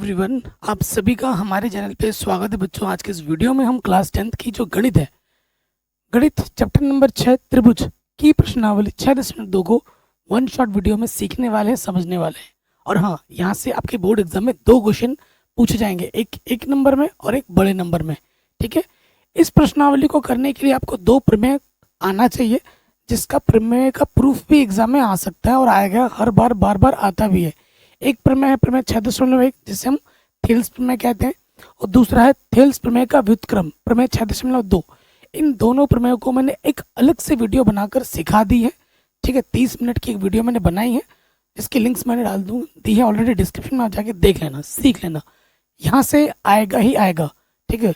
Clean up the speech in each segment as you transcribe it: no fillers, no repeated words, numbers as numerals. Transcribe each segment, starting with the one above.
Everyone, आप सभी का हमारे चैनल पे स्वागत है बच्चों। आज के इस वीडियो में हम क्लास 10th की जो गणित है, गणित चैप्टर नंबर 6 त्रिभुज की प्रश्नावली 6.2 को वन शॉट वीडियो में सीखने वाले हैं, समझने वाले हैं। और हाँ, यहाँ से आपके बोर्ड एग्जाम में 2 क्वेश्चन पूछे जाएंगे, एक नंबर में और एक बड़े नंबर में। ठीक है, इस प्रश्नावली को करने के लिए आपको 2 प्रमेय आना चाहिए, जिसका प्रमेय का प्रूफ भी एग्जाम में आ सकता है और आएगा, हर बार बार बार आता भी है। एक प्रमेय है प्रमेय 6.1 जिसे हम थेल्स प्रमेय कहते हैं, और दूसरा है थेल्स प्रमेय का व्युत्क्रम प्रमेय 6.2। इन दोनों प्रमेयों को मैंने एक अलग से वीडियो बनाकर सिखा दी है। ठीक है, 30 मिनट की एक वीडियो मैंने बनाई है, इसकी लिंक्स मैंने डाल दी है ऑलरेडी डिस्क्रिप्शन में, आप जाके देख लेना, सीख लेना, यहाँ से आएगा ही आएगा। ठीक है,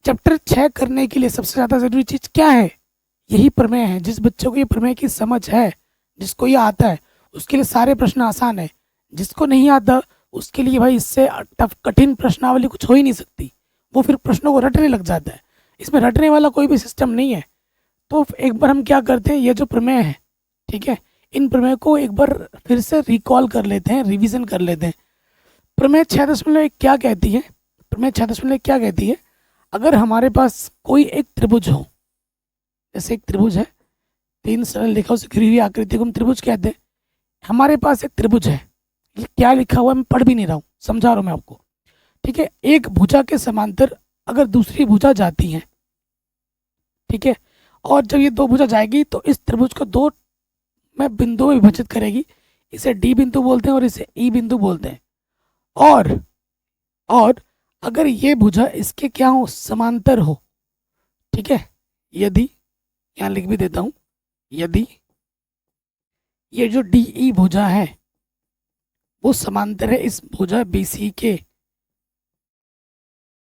चैप्टर 6 करने के लिए सबसे ज़्यादा ज़रूरी चीज़ क्या है? यही प्रमेय है। जिस बच्चों को ये प्रमेय की समझ है, जिसको ये आता है, उसके लिए सारे प्रश्न आसान है। जिसको नहीं आता उसके लिए भाई इससे टफ कठिन प्रश्नावली कुछ हो ही नहीं सकती, वो फिर प्रश्नों को रटने लग जाता है। इसमें रटने वाला कोई भी सिस्टम नहीं है। तो एक बार हम क्या करते हैं, ये जो प्रमेय है, ठीक है, इन प्रमेय को एक बार फिर से रिकॉल कर लेते हैं, रिवीजन कर लेते हैं। प्रमेय 6.1 क्या कहती है? प्रमेय 6.1 क्या कहती है? अगर हमारे पास कोई एक त्रिभुज हो, जैसे एक त्रिभुज है, 3 सरल रेखाओं से घिरी हुई आकृति को हम त्रिभुज कहते हैं। हमारे पास एक त्रिभुज है, ये क्या लिखा हुआ है मैं पढ़ भी नहीं रहा हूँ, समझा रहा हूँ मैं आपको। ठीक है, एक भुजा के समांतर अगर दूसरी भुजा जाती है, ठीक है, और जब ये 2 भुजा जाएगी तो इस त्रिभुज को 2 में बिंदुओं में विभाजित करेगी। इसे डी बिंदु बोलते हैं और इसे ई बिंदु बोलते हैं। और अगर ये भुजा इसके क्या हो, समांतर हो, ठीक है, यदि, यहाँ लिख भी देता हूँ, यदि ये जो डी ई भुजा है वो समांतर है इस भुजा BC के,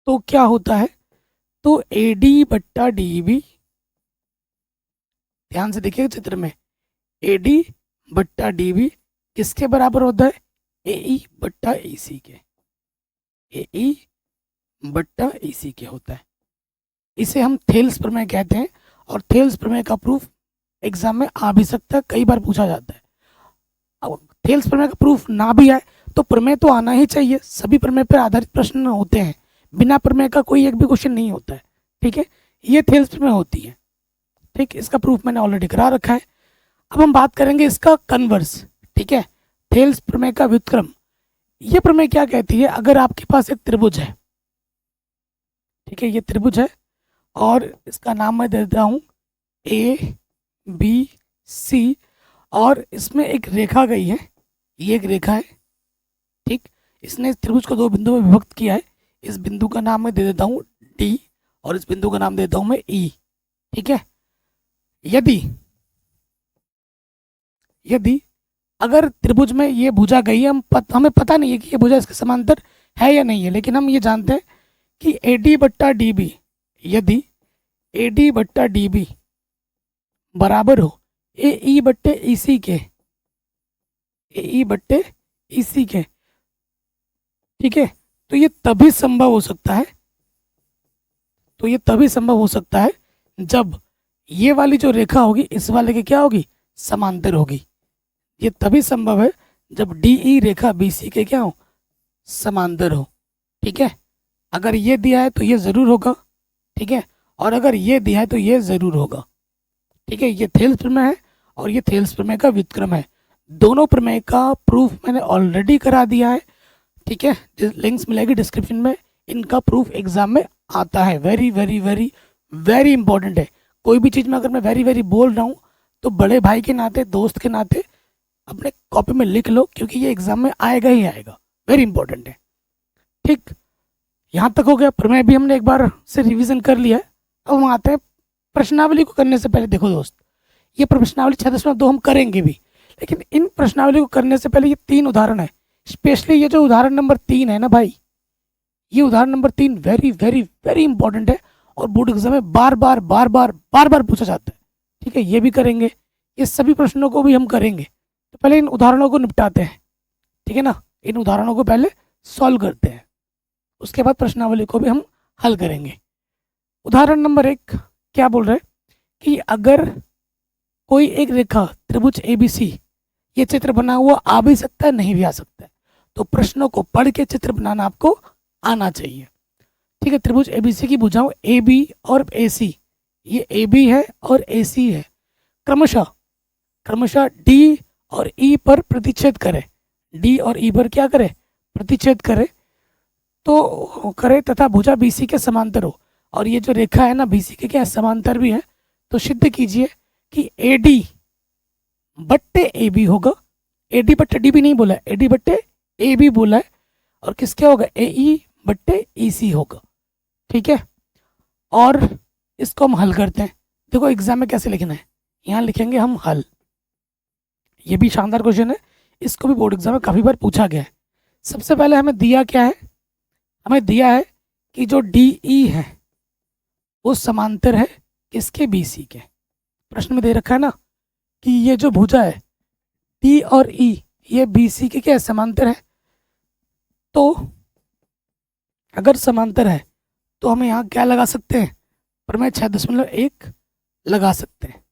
तो क्या होता है? तो AD बट्टा DB, ध्यान से देखिएगा चित्र में, AD बट्टा DB किसके बराबर होता है? AE बट्टा EC के, AE बट्टा EC के होता है। इसे हम थेल्स प्रमेय कहते हैं, और थेल्स प्रमेय का प्रूफ एग्जाम में आ भी सकता है, कई बार पूछा जाता है। अब थेल्स प्रमेय का प्रूफ ना भी आए तो प्रमेय तो आना ही चाहिए। सभी प्रमेय पर आधारित प्रश्न होते हैं, बिना प्रमेय का कोई एक भी क्वेश्चन नहीं होता है। ठीक है, ये थेल्स प्रमेय होती है। ठीक, इसका प्रूफ मैंने ऑलरेडी करा रखा है। अब हम बात करेंगे इसका कन्वर्स। ठीक है, थेल्स प्रमेय का व्युत्क्रम। ये प्रमेय क्या कहती है? अगर आपके पास एक त्रिभुज है, ठीक है, ये त्रिभुज है और इसका नाम मैं दे देता हूँ ABC, और इसमें एक रेखा गई है, ये एक रेखा है। ठीक, इसने इस त्रिभुज को 2 बिंदुओं में विभक्त किया है। इस बिंदु का नाम मैं दे देता हूँ D और इस बिंदु का नाम देता हूँ मैं E। ठीक है, यदि अगर त्रिभुज में ये भुजा गई है, हमें पता नहीं है कि ये भुजा इसके समांतर है या नहीं है, लेकिन हम ये जानते हैं कि AD बट्टा DB, यदि AD बट्टा DB बराबर हो AE बट्टे EC के, AE बट्टे EC के, ठीक है, तो ये तभी संभव हो सकता है, जब ये वाली जो रेखा होगी इस वाले के क्या होगी, समांतर होगी। ये तभी संभव है जब DE रेखा BC के क्या हो, समांतर हो। ठीक है, अगर ये दिया है तो ये ज़रूर होगा, ठीक है, और अगर ये दिया है तो ये ज़रूर होगा। ठीक है, ये थेल्स प्रमेय है और ये थेल्स प्रमेय का व्युत्क्रम है। दोनों प्रमेय का प्रूफ मैंने ऑलरेडी करा दिया है। ठीक है, लिंक्स मिलेगी डिस्क्रिप्शन में, इनका प्रूफ एग्जाम में आता है। Very very very very important है। कोई भी चीज़ में अगर मैं वेरी वेरी बोल रहा हूँ तो बड़े भाई के नाते, दोस्त के नाते अपने कॉपी में लिख लो, क्योंकि ये एग्जाम में आएगा ही आएगा, वेरी इंपॉर्टेंट है। ठीक, यहाँ तक हो गया। प्रमेय भी हमने एक बार से रिवीजन कर लिया है। अब हम आते हैं प्रश्नावली को करने से पहले। देखो दोस्त, ये प्रश्नावली 6.2 हम करेंगे भी, लेकिन इन प्रश्नावली को करने से पहले ये 3 उदाहरण है। स्पेशली ये जो उदाहरण नंबर 3 है ना भाई, ये उदाहरण number 3 very very very important है और बोर्ड एग्जाम में बार बार पूछा जाता है। ठीक है, ये भी करेंगे, ये सभी प्रश्नों को भी हम करेंगे। तो पहले इन उदाहरणों को निपटाते हैं, ठीक है ना, इन उदाहरणों को पहले सॉल्व करते हैं, उसके बाद प्रश्नावली को भी हम हल करेंगे। उदाहरण नंबर 1 क्या बोल रहे हैं कि अगर कोई एक रेखा त्रिभुज ABC, ये चित्र बना हुआ आ भी सकता है, नहीं भी आ सकता है। तो प्रश्नों को पढ़ के चित्र बनाना आपको आना चाहिए। ठीक है, त्रिभुज एबीसी की भुजाओं ए बी और ए सी, ये ए बी है और ए सी है, क्रमशः क्रमशः डी और ई पर प्रतिच्छेद करे, डी और ई पर क्या करे, प्रतिच्छेद करे, तो करे तथा भुजा बीसी के समांतर हो। और ये जो रेखा है ना बीसी के क्या समांतर भी है, तो सिद्ध कीजिए कि ए डी बट्टे ए बी होगा। ए डी बट्टे डी भी नहीं बोला है, ए डी बट्टे ए बी बोला है, और किसके होगा, ए ई बट्टे ई सी होगा। ठीक है, और इसको हम हल करते हैं। देखो एग्जाम में कैसे लिखना है, यहाँ लिखेंगे हम हल। ये भी शानदार क्वेश्चन है, इसको भी बोर्ड एग्जाम में काफ़ी बार पूछा गया है। सबसे पहले हमें दिया क्या है, हमें दिया है कि जो डी ई है वो समांतर है किसके, बी सी के। प्रश्न में दे रखा है ना कि ये जो भुजा है डी और ई ये बी सी के क्या समांतर है। तो अगर समांतर है तो हमें यहाँ क्या लगा सकते हैं, प्रमेय 6.1 लगा सकते हैं,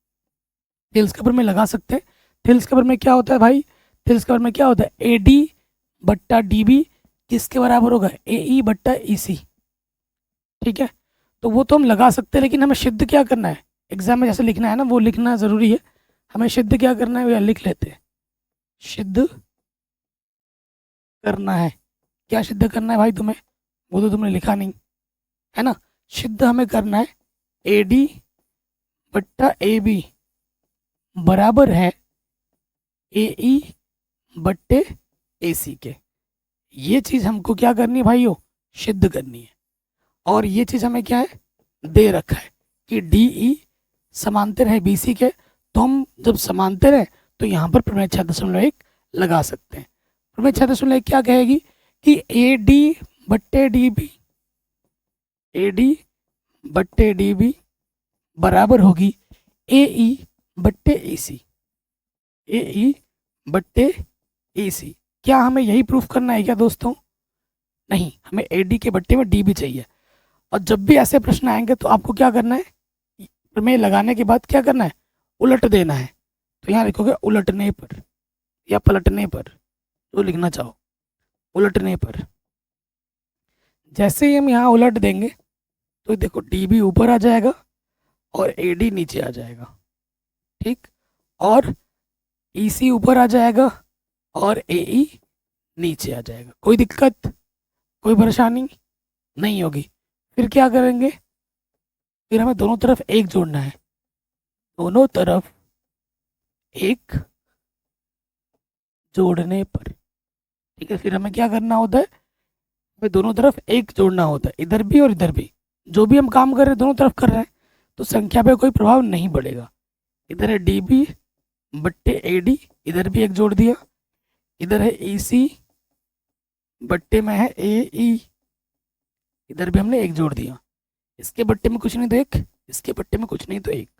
थेल्स के प्रमेय लगा सकते हैं। थेल्स के प्रमेय क्या होता है भाई, थेल्स के प्रमेय क्या होता है, ए डी बट्टा डी बी किसके बराबर होगा, ए ई बट्टा ई सी। ठीक है, तो वो तो हम लगा सकते हैं, लेकिन हमें सिद्ध क्या करना है, एग्जाम में जैसे लिखना है ना वो लिखना ज़रूरी है। हमें सिद्ध क्या करना है, लिख लेते हैं, सिद्ध करना है। क्या सिद्ध करना है भाई तुम्हें, वो तो तुमने लिखा नहीं है ना। सिद्ध हमें करना है ए डी बट्टा ए बी बराबर है ए ई बट्टे ए सी के। ये चीज़ हमको क्या करनी है भाइयों, सिद्ध करनी है। और ये चीज़ हमें क्या है, दे रखा है कि डी ई समांतर है बी सी के, तो हम जब समांतर है तो यहाँ पर प्रमेय 6.1 लगा सकते हैं। प्रमेय 6.1 क्या कहेगी कि ए डी बट्टे डी बी, ए डी बट्टे डी बी बराबर होगी ए ई बट्टे ई सी, ए ई बट्टे ई सी। क्या हमें यही प्रूफ करना है क्या दोस्तों, नहीं, हमें ए डी के बट्टे में डी भी चाहिए। और जब भी ऐसे प्रश्न आएंगे तो आपको क्या करना है, प्रमेय लगाने के बाद क्या करना है, उलट देना है। तो यहाँ लिखोगे उलटने पर या पलटने पर, जो लिखना चाहो, उलटने पर। जैसे ही हम यहाँ उलट देंगे तो देखो डी बी ऊपर आ जाएगा और ए डी नीचे आ जाएगा। ठीक, और ई सी ऊपर आ जाएगा और ए ई नीचे आ जाएगा। कोई दिक्कत, कोई परेशानी नहीं होगी। फिर क्या करेंगे, फिर हमें दोनों तरफ एक जोड़ना है, दोनों तरफ एक जोड़ने पर। ठीक है, फिर हमें क्या करना होता है, हमें दोनों तरफ एक जोड़ना होता है, इधर भी और इधर भी। जो भी हम काम कर रहे हैं दोनों तरफ कर रहे हैं, तो संख्या पे कोई प्रभाव नहीं पड़ेगा। इधर है डी बी बट्टे ए डी, इधर भी एक जोड़ दिया, इधर है ई सी बट्टे में है ए ई, इधर भी हमने एक जोड़ दिया। इसके बट्टे में कुछ नहीं तो एक, इसके बट्टे में कुछ नहीं तो एक।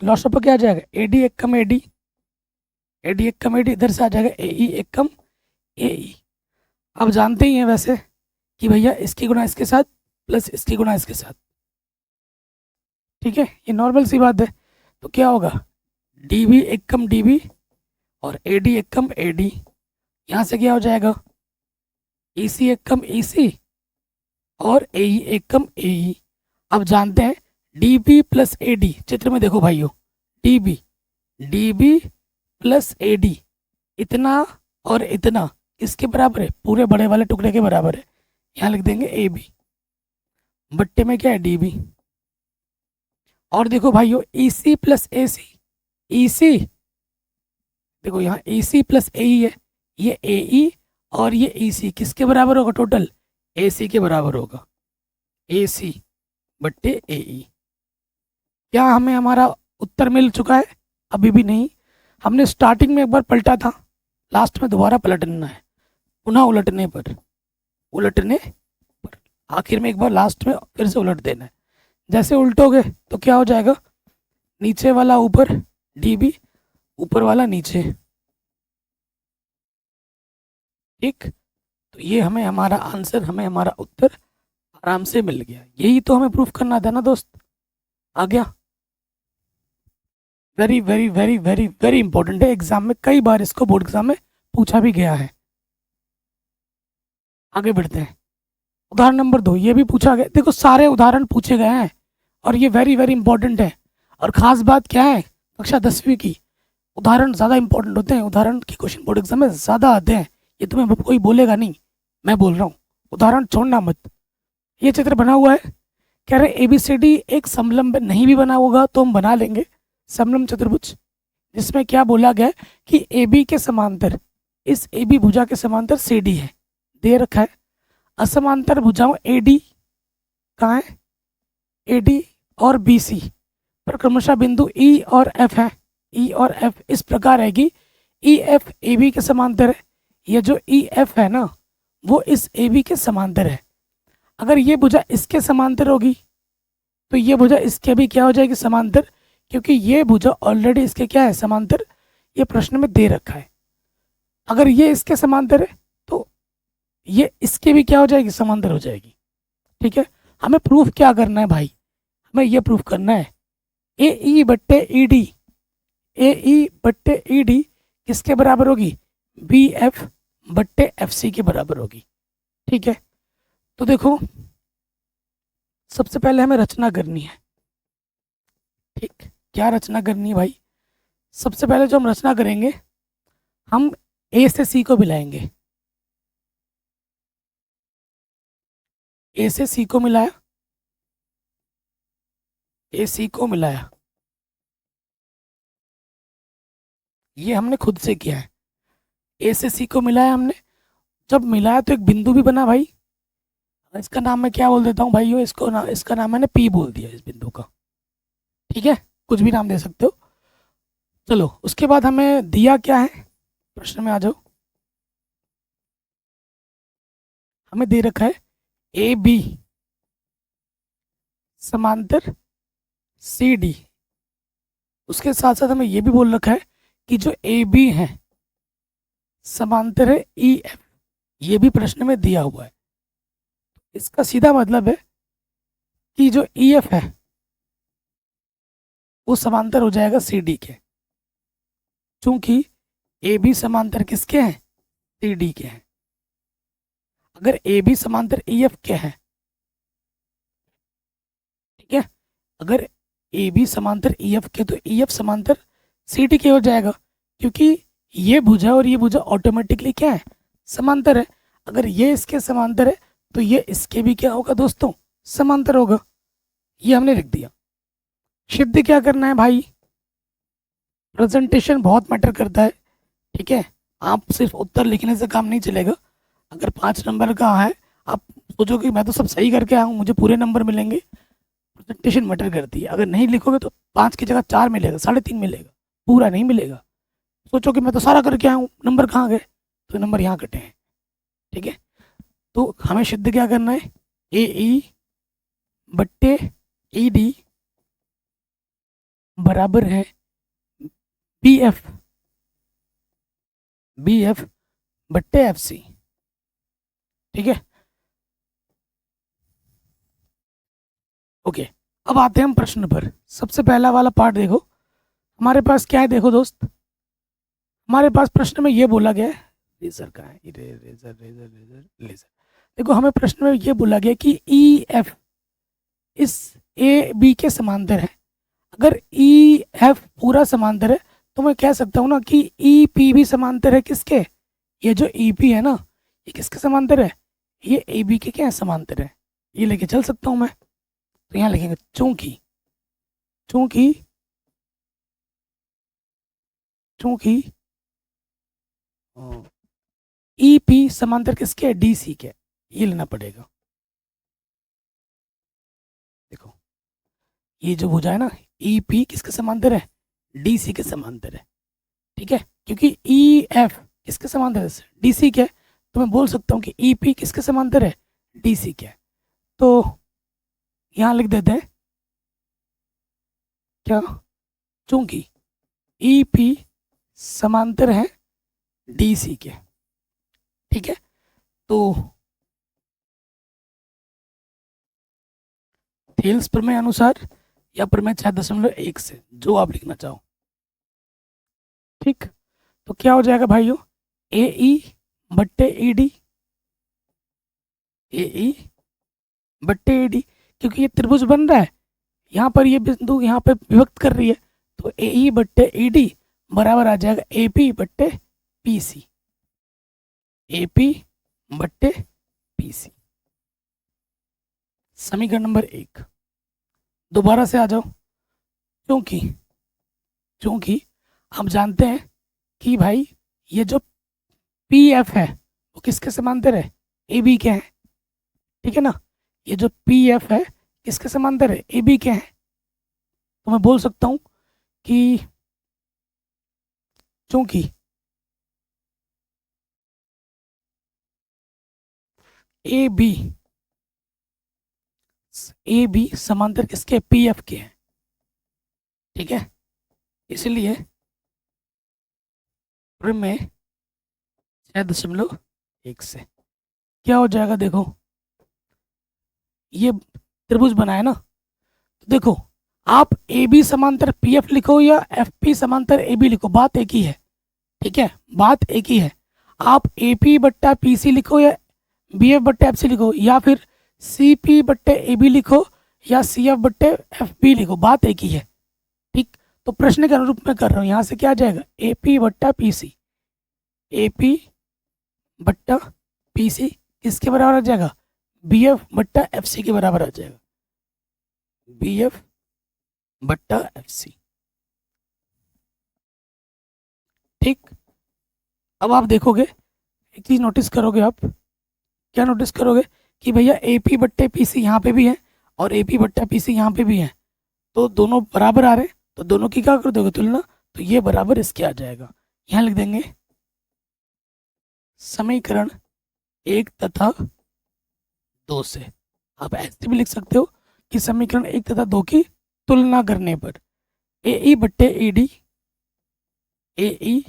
लॉस ऑफ क्या आ जाएगा, ए डी एक कम ए डी, ए डी एक कम ए डी, इधर से आ जाएगा ए ई एक कम ए ई। अब जानते ही हैं वैसे कि भैया इसकी गुणा इसके साथ प्लस इसकी गुणा इसके साथ। ठीक है, ये नॉर्मल सी बात है। तो क्या होगा, डी बी एक कम डी बी और ए डी एक कम ए डी, यहाँ से क्या हो जाएगा, ई सी एक कम ई सी और ए ई एक कम ए ई। अब जानते हैं D B plus A D, चित्र में देखो भाइयों, D B plus A D इतना और इतना किसके बराबर है, पूरे बड़े वाले टुकड़े के बराबर है। यहाँ लिख देंगे ए बी, बट्टे में क्या है डी बी। और देखो भाइयों ई सी प्लस ए सी, ई सी देखो यहाँ ई सी प्लस ए ई है, ये ए ई और ये ई सी किसके बराबर होगा, टोटल ए सी के बराबर होगा, ए सी बट्टे ए ई। क्या हमें हमारा उत्तर मिल चुका है, अभी भी नहीं। हमने स्टार्टिंग में एक बार पलटा था, लास्ट में दोबारा पलटना है, पुनः उलटने पर, उलटने पर, आखिर में एक बार लास्ट में फिर से उलट देना है। जैसे उल्टोगे तो क्या हो जाएगा, नीचे वाला ऊपर डी बी, ऊपर वाला नीचे। ठीक, तो ये हमें हमारा आंसर, हमें हमारा उत्तर आराम से मिल गया। यही तो हमें प्रूफ करना था ना दोस्त, आ गया। Very very very very very important है, एग्जाम में कई बार इसको बोर्ड एग्जाम में पूछा भी गया है। आगे बढ़ते हैं। उदाहरण नंबर 2, ये भी पूछा गया, देखो सारे उदाहरण पूछे गए हैं और ये वेरी वेरी इंपॉर्टेंट है। और खास बात क्या है, कक्षा 10वीं की उदाहरण ज़्यादा इंपॉर्टेंट होते हैं, उदाहरण के क्वेश्चन बोर्ड एग्जाम में ज़्यादा आते हैं। ये तुम्हें कोई बोलेगा नहीं, मैं बोल रहा हूँ, उदाहरण छोड़ना मत। ये चित्र बना हुआ है, कह रहे ABCD एक समलंब नहीं भी बना होगा तो हम बना लेंगे समलंब चतुर्भुज, जिसमें क्या बोला गया कि AB के समांतर, इस AB भुजा के समांतर CD है, दे रखा है। असमांतर भुजाओं AD कहाँ है, AD और BC पर क्रमशः बिंदु E और F है। E और F इस प्रकार है कि EF AB के समांतर है, ये जो EF है ना वो इस AB के समांतर है। अगर ये भुजा इसके समांतर होगी तो ये भुजा इसके भी क्या हो जाएगी, समांतर, क्योंकि ये भुजा ऑलरेडी इसके क्या है, समांतर, ये प्रश्न में दे रखा है। अगर ये इसके समांतर है तो ये इसके भी क्या हो जाएगी, समांतर हो जाएगी। ठीक है, हमें प्रूफ क्या करना है भाई, हमें ये प्रूफ करना है AE बट्टे ED, AE बट्टे ED किसके बराबर होगी, BF बट्टे FC के बराबर होगी। ठीक है, तो देखो सबसे पहले हमें रचना करनी है। ठीक, क्या रचना करनी है भाई, सबसे पहले जो हम रचना करेंगे, हम A से C को मिलाएंगे। A से C को मिलाया, A C को मिलाया, ये हमने खुद से किया है। A से C को मिलाया हमने, जब मिलाया तो एक बिंदु भी बना भाई, इसका नाम मैं क्या बोल देता हूँ भाइयों, इसका नाम मैंने P बोल दिया इस बिंदु का। ठीक है, कुछ भी नाम दे सकते हो। चलो उसके बाद हमें दिया क्या है, प्रश्न में आ जाओ। हमें दे रखा है AB समांतर CD, उसके साथ साथ हमें यह भी बोल रखा है कि जो AB है समांतर है EF, ये भी प्रश्न में दिया हुआ है। इसका सीधा मतलब है कि जो EF है वो समांतर हो जाएगा CD के, क्योंकि AB समांतर किसके हैं, CD के हैं। अगर AB समांतर EF के हैं, ठीक है, अगर AB समांतर EF के तो EF समांतर CD के हो जाएगा, क्योंकि ये भुजा और ये भुजा ऑटोमेटिकली क्या है, समांतर है। अगर ये इसके समांतर है तो ये इसके भी क्या होगा दोस्तों, समांतर होगा। ये हमने लिख दिया। सिद्ध क्या करना है भाई, प्रेजेंटेशन बहुत मैटर करता है। ठीक है, आप सिर्फ उत्तर लिखने से काम नहीं चलेगा। अगर 5 नंबर का है, आप सोचो कि मैं तो सब सही करके आया हूँ, मुझे पूरे नंबर मिलेंगे, प्रेजेंटेशन मैटर करती है। अगर नहीं लिखोगे तो 5 की जगह 4 मिलेगा, 3.5 मिलेगा, पूरा नहीं मिलेगा। सोचो कि मैं तो सारा करके आया हूँ, नंबर कहाँ गए, तो नंबर यहाँ कटे हैं। ठीक है, तो हमें सिद्ध क्या करना है, AE बट्टे ED बराबर है BF बट्टे FC। ठीक है, ओके, अब आते हैं हम प्रश्न पर। सबसे पहला वाला पार्ट देखो, हमारे पास क्या है, देखो दोस्त, हमारे पास प्रश्न में ये बोला गया है, लेजर का है, लेजर लेजर लेजर लेजर। देखो हमें प्रश्न में ये बोला गया कि EF इस AB के समांतर है। अगर EF पूरा समांतर है तो मैं कह सकता हूँ ना कि EP भी समांतर है किसके, ये जो EP है ना ये किसके समांतर है, ये AB के क्या है, समांतर है। ये लेके चल सकता हूँ मैं, तो यहाँ लिखेंगे चूंकि चूंकि चूंकि EP समांतर किसके है, DC के, ये लेना पड़ेगा। देखो ये जो भुजा है ना, EP किसके समांतर है, DC के समांतर है। ठीक है, क्योंकि EF किसके समांतर है, DC के, तो मैं बोल सकता हूँ कि EP किसके समांतर है, DC के। तो यहाँ लिख देते हैं क्या, चूंकि EP समांतर है DC के। ठीक है, तो थेल्स प्रमेय अनुसार या प्रमेय 6.1 से, जो आप लिखना चाहो। ठीक, तो क्या हो जाएगा भाइयों, ए ई बट्टे ई डी, ए ई बट्टे ए डी, क्योंकि ये त्रिभुज बन रहा है, यहाँ पर ये बिंदु यहाँ पे विभक्त कर रही है, तो ए ई बट्टे ई डी बराबर आ जाएगा ए पी बट्टे पी सी, ए पी बट्टे पी सी। समीकरण नंबर 1 दोबारा से आ जाओ, क्योंकि क्योंकि हम जानते हैं कि भाई ये जो पी एफ है वो किसके समांतर है, ए बी के हैं, ठीक है ना, ये जो पी एफ है किसके समांतर है, ए बी के हैं, तो मैं बोल सकता हूँ कि चूंकि ए बी समांतर किसके, पी एफ के हैं, ठीक है, इसलिए में 6.1 से क्या हो जाएगा, देखो ये त्रिभुज बना है ना, तो देखो आप ए बी समांतर पी एफ लिखो या एफ पी समांतर ए बी लिखो, बात एक ही है, ठीक है, बात एक ही है। आप ए पी बट्टा पी सी लिखो या बी एफ बट्टे एफ सी लिखो, या फिर सी पी बट्टे ए बी लिखो या सी एफ बट्टे एफ बी लिखो, बात एक ही है, ठीक। तो प्रश्न के अनुरूप में कर रहा हूँ, यहाँ से क्या आ जाएगा, ए पी बट्टा पी सी, ए पी बट्टा पी सी किसके बराबर आ जाएगा, बी एफ बट्टा एफ सी के बराबर आ जाएगा, बी एफ बट्टा एफ सी, ठीक। अब आप देखोगे एक चीज नोटिस करोगे, आप क्या नोटिस करोगे कि भैया ए पी बट्टे पी सी यहाँ पे भी है और ए पी बट्टा पी सी यहाँ पे भी है, तो दोनों बराबर आ रहे हैं, तो दोनों की क्या कर दोगे तुलना, तो ये बराबर इसके आ जाएगा, यहाँ लिख देंगे समीकरण 1 तथा 2 से। आप ऐसे भी लिख सकते हो कि समीकरण 1 तथा 2 की तुलना करने पर ए ई बट्टे ई डी, ए ई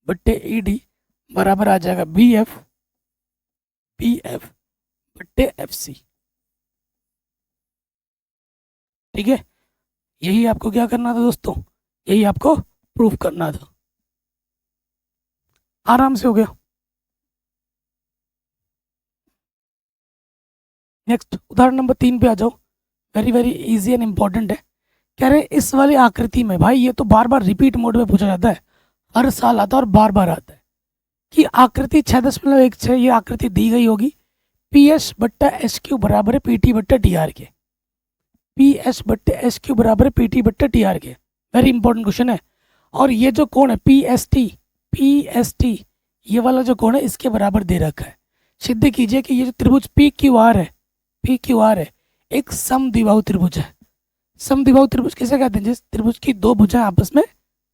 बट्टे ई डी बराबर आ जाएगा बी एफ बट्टे एफ सी, ठीक है। यही आपको क्या करना था दोस्तों, यही आपको प्रूफ करना था, आराम से हो गया। नेक्स्ट उदाहरण नंबर 3 पे आ जाओ, very very easy and important है। कह रहे इस वाली आकृति में, भाई ये तो बार बार रिपीट मोड में पूछा जाता है, हर साल आता है और बार बार आता है, कि आकृति 6.16 ये आकृति दी गई होगी, पी एस बट्टा एस क्यू बराबर है पी टी बट्टा टी आर के, पी एस बट्टे एस क्यू बराबर है पी टी बट्टा टी आर के, वेरी इंपॉर्टेंट क्वेश्चन है। और ये जो कोण है पी एस टी ये वाला जो कोण है इसके बराबर दे रखा है। सिद्ध कीजिए कि ये जो त्रिभुज पी क्यू आर है एक समद्विबाहु त्रिभुज है। समद्विबाहु त्रिभुज किसे कहते हैं, जिस त्रिभुज की दो भुजाएं आपस में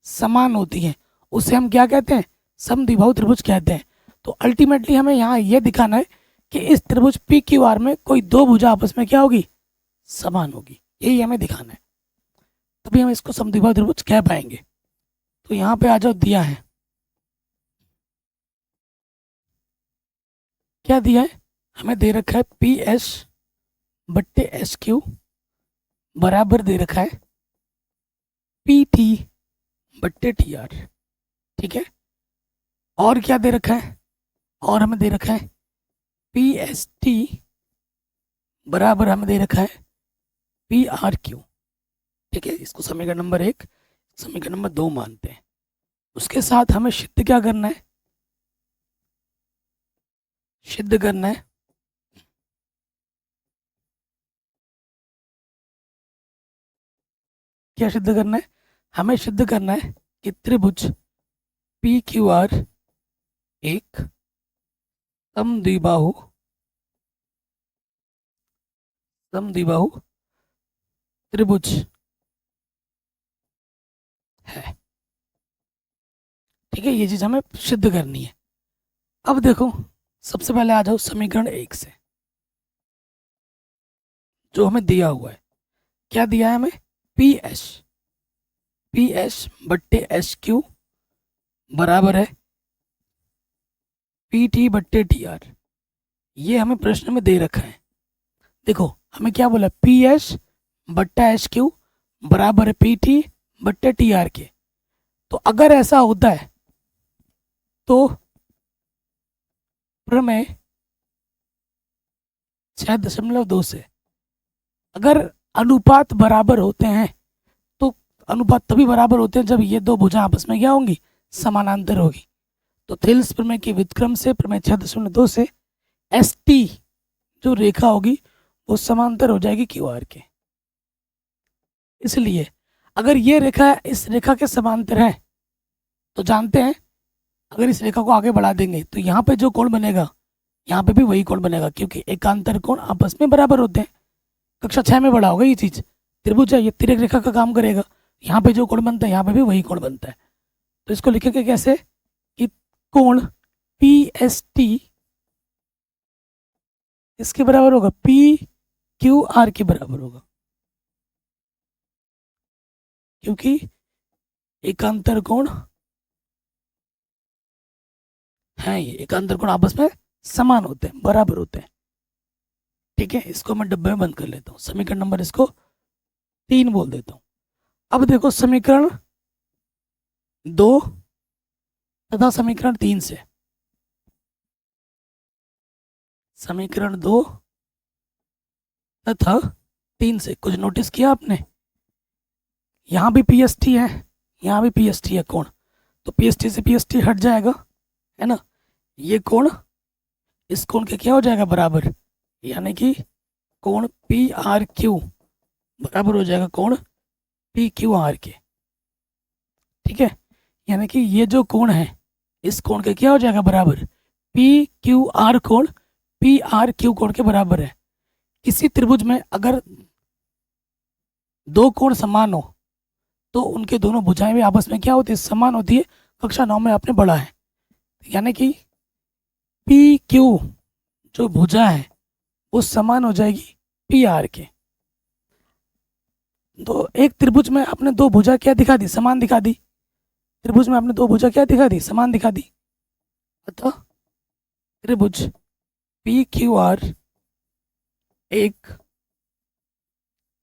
समान होती हैं उसे हम क्या कहते हैं, समद्विबाहु त्रिभुज कहते हैं। तो अल्टीमेटली हमें यहाँ ये दिखाना है कि इस त्रिभुज पी क्यू आर में कोई दो भुजा आपस में क्या होगी, समान होगी, यही हमें दिखाना है, तभी हम इसको समद्विबाहु त्रिभुज कह पाएंगे। तो यहाँ पे आ जाओ, दिया है, क्या दिया है, हमें दे रखा है पी एस बट्टे एस क्यू बराबर दे रखा है पी टी बट्टे टी आर, ठीक है। और क्या दे रखा है, और हमें दे रखा है पी एस टी बराबर हमें दे रखा है पी आर क्यू, ठीक है। इसको समीकरण नंबर 1 समीकरण नंबर 2 मानते हैं। उसके साथ हमें सिद्ध क्या करना है, सिद्ध करना है क्या सिद्ध करना है, हमें सिद्ध करना है कि त्रिभुज पी क्यू आर एक समद्विबाहु त्रिभुज है, ठीक है। ये चीज हमें सिद्ध करनी है। अब देखो सबसे पहले आ जाओ समीकरण 1 से, जो हमें दिया हुआ है, क्या दिया है हमें, पी एस बट्टे एस क्यू बराबर है पी टी बट्टे टी आर, ये हमें प्रश्न में दे रखा है। देखो हमें क्या बोला, पी एस बट्टा एस क्यू बराबर है पी टी बट्टे टी आर के, तो अगर ऐसा होता है तो प्रमेय 6.2 से, अगर अनुपात बराबर होते हैं तो अनुपात तभी बराबर होते हैं जब ये दो भुजा आपस में क्या होंगी, समानांतर होगी। तो थेल्स प्रमेय के व्युत्क्रम से प्रमेय 6.2 से एस टी जो रेखा होगी वो समांतर हो जाएगी क्यू आर के। इसलिए अगर ये रेखा इस रेखा के समांतर है तो जानते हैं अगर इस रेखा को आगे बढ़ा देंगे तो यहाँ पे जो कोण बनेगा यहाँ पे भी वही कोण बनेगा, क्योंकि एकांतर कोण आपस में बराबर होते हैं। कक्षा 6 में बड़ा होगा ये चीज। त्रिभुज है, ये तिर्यक रेखा का काम करेगा। यहाँ पे जो कोण बनता है यहाँ पे भी वही कोण बनता है। तो इसको लिखेंगे कैसे कि कोण पी एस टी इसके बराबर होगा, पी क्यू आर के बराबर होगा, क्योंकि एकांतर कोण है, ये एकांतर कोण आपस में समान होते हैं, बराबर होते हैं। ठीक है, इसको मैं डब्बे में बंद कर लेता हूँ। समीकरण नंबर इसको 3 बोल देता हूँ। अब देखो समीकरण 2 तथा समीकरण 3 से, समीकरण 2 तथा 3 से कुछ नोटिस किया आपने? यहाँ भी पी एस टी है, यहाँ भी पी एस टी है कोण, तो पी एस टी से पी एस टी हट जाएगा, है ना। ये कोण इस कोण के क्या हो जाएगा, बराबर, यानी कि कोण पी आर क्यू बराबर हो जाएगा कोण पी क्यू आर के। ठीक है, यानी कि ये जो कोण है इस कोण के क्या हो जाएगा, बराबर, पी क्यू आर कोण पी आर क्यू कोण के बराबर है। किसी त्रिभुज में अगर दो कोण समान हो तो उनके दोनों भुजाएं भी आपस में क्या होती है, समान होती है। कक्षा 9 में आपने पढ़ा है। यानी कि पी क्यू जो भुजा है वो समान हो जाएगी पी आर के। तो एक त्रिभुज में आपने दो भुजा क्या दिखा दी, समान दिखा दी। त्रिभुज में आपने दो भुजा क्या दिखा दी, समान दिखा दी। अतः त्रिभुज पी क्यू आर एक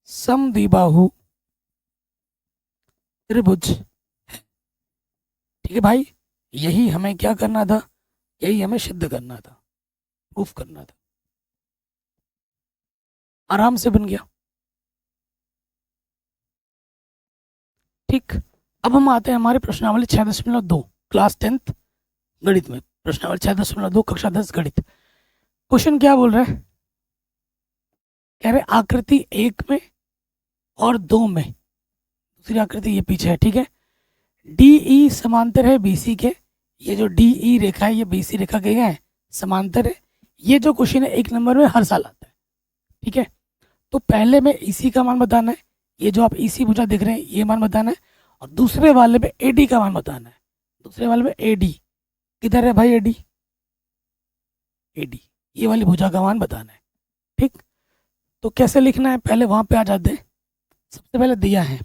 समद्विबाहु त्रिभुज है। ठीक है भाई, यही हमें क्या करना था, यही हमें सिद्ध करना था, प्रूफ करना था। आराम से बन गया। ठीक, अब हम आते हैं हमारे प्रश्नावली 6.2 क्लास 10th गणित में। प्रश्नावली 6.2 कक्षा 10 गणित। क्वेश्चन क्या बोल रहे हैं, कह रहे आकृति 1 में और 2 में, दूसरी आकृति ये पीछे है। ठीक है, डी ई समांतर है बीसी के। ये जो डी ई रेखा है ये बीसी रेखा के है, समांतर है। ये जो क्वेश्चन है 1 नंबर में हर साल आता है। ठीक है, तो पहले में ईसी का मान बताना है, ये जो आप ईसी भुजा देख रहे हैं ये मान बताना है, और दूसरे वाले में एडी का मान बताना है। दूसरे वाले में एडी किधर है भाई, एडी, एडी ये वाली भुजा का मान बताना है। ठीक, तो कैसे लिखना है, पहले वहां पे आ जाते हैं। सबसे पहले दिया है,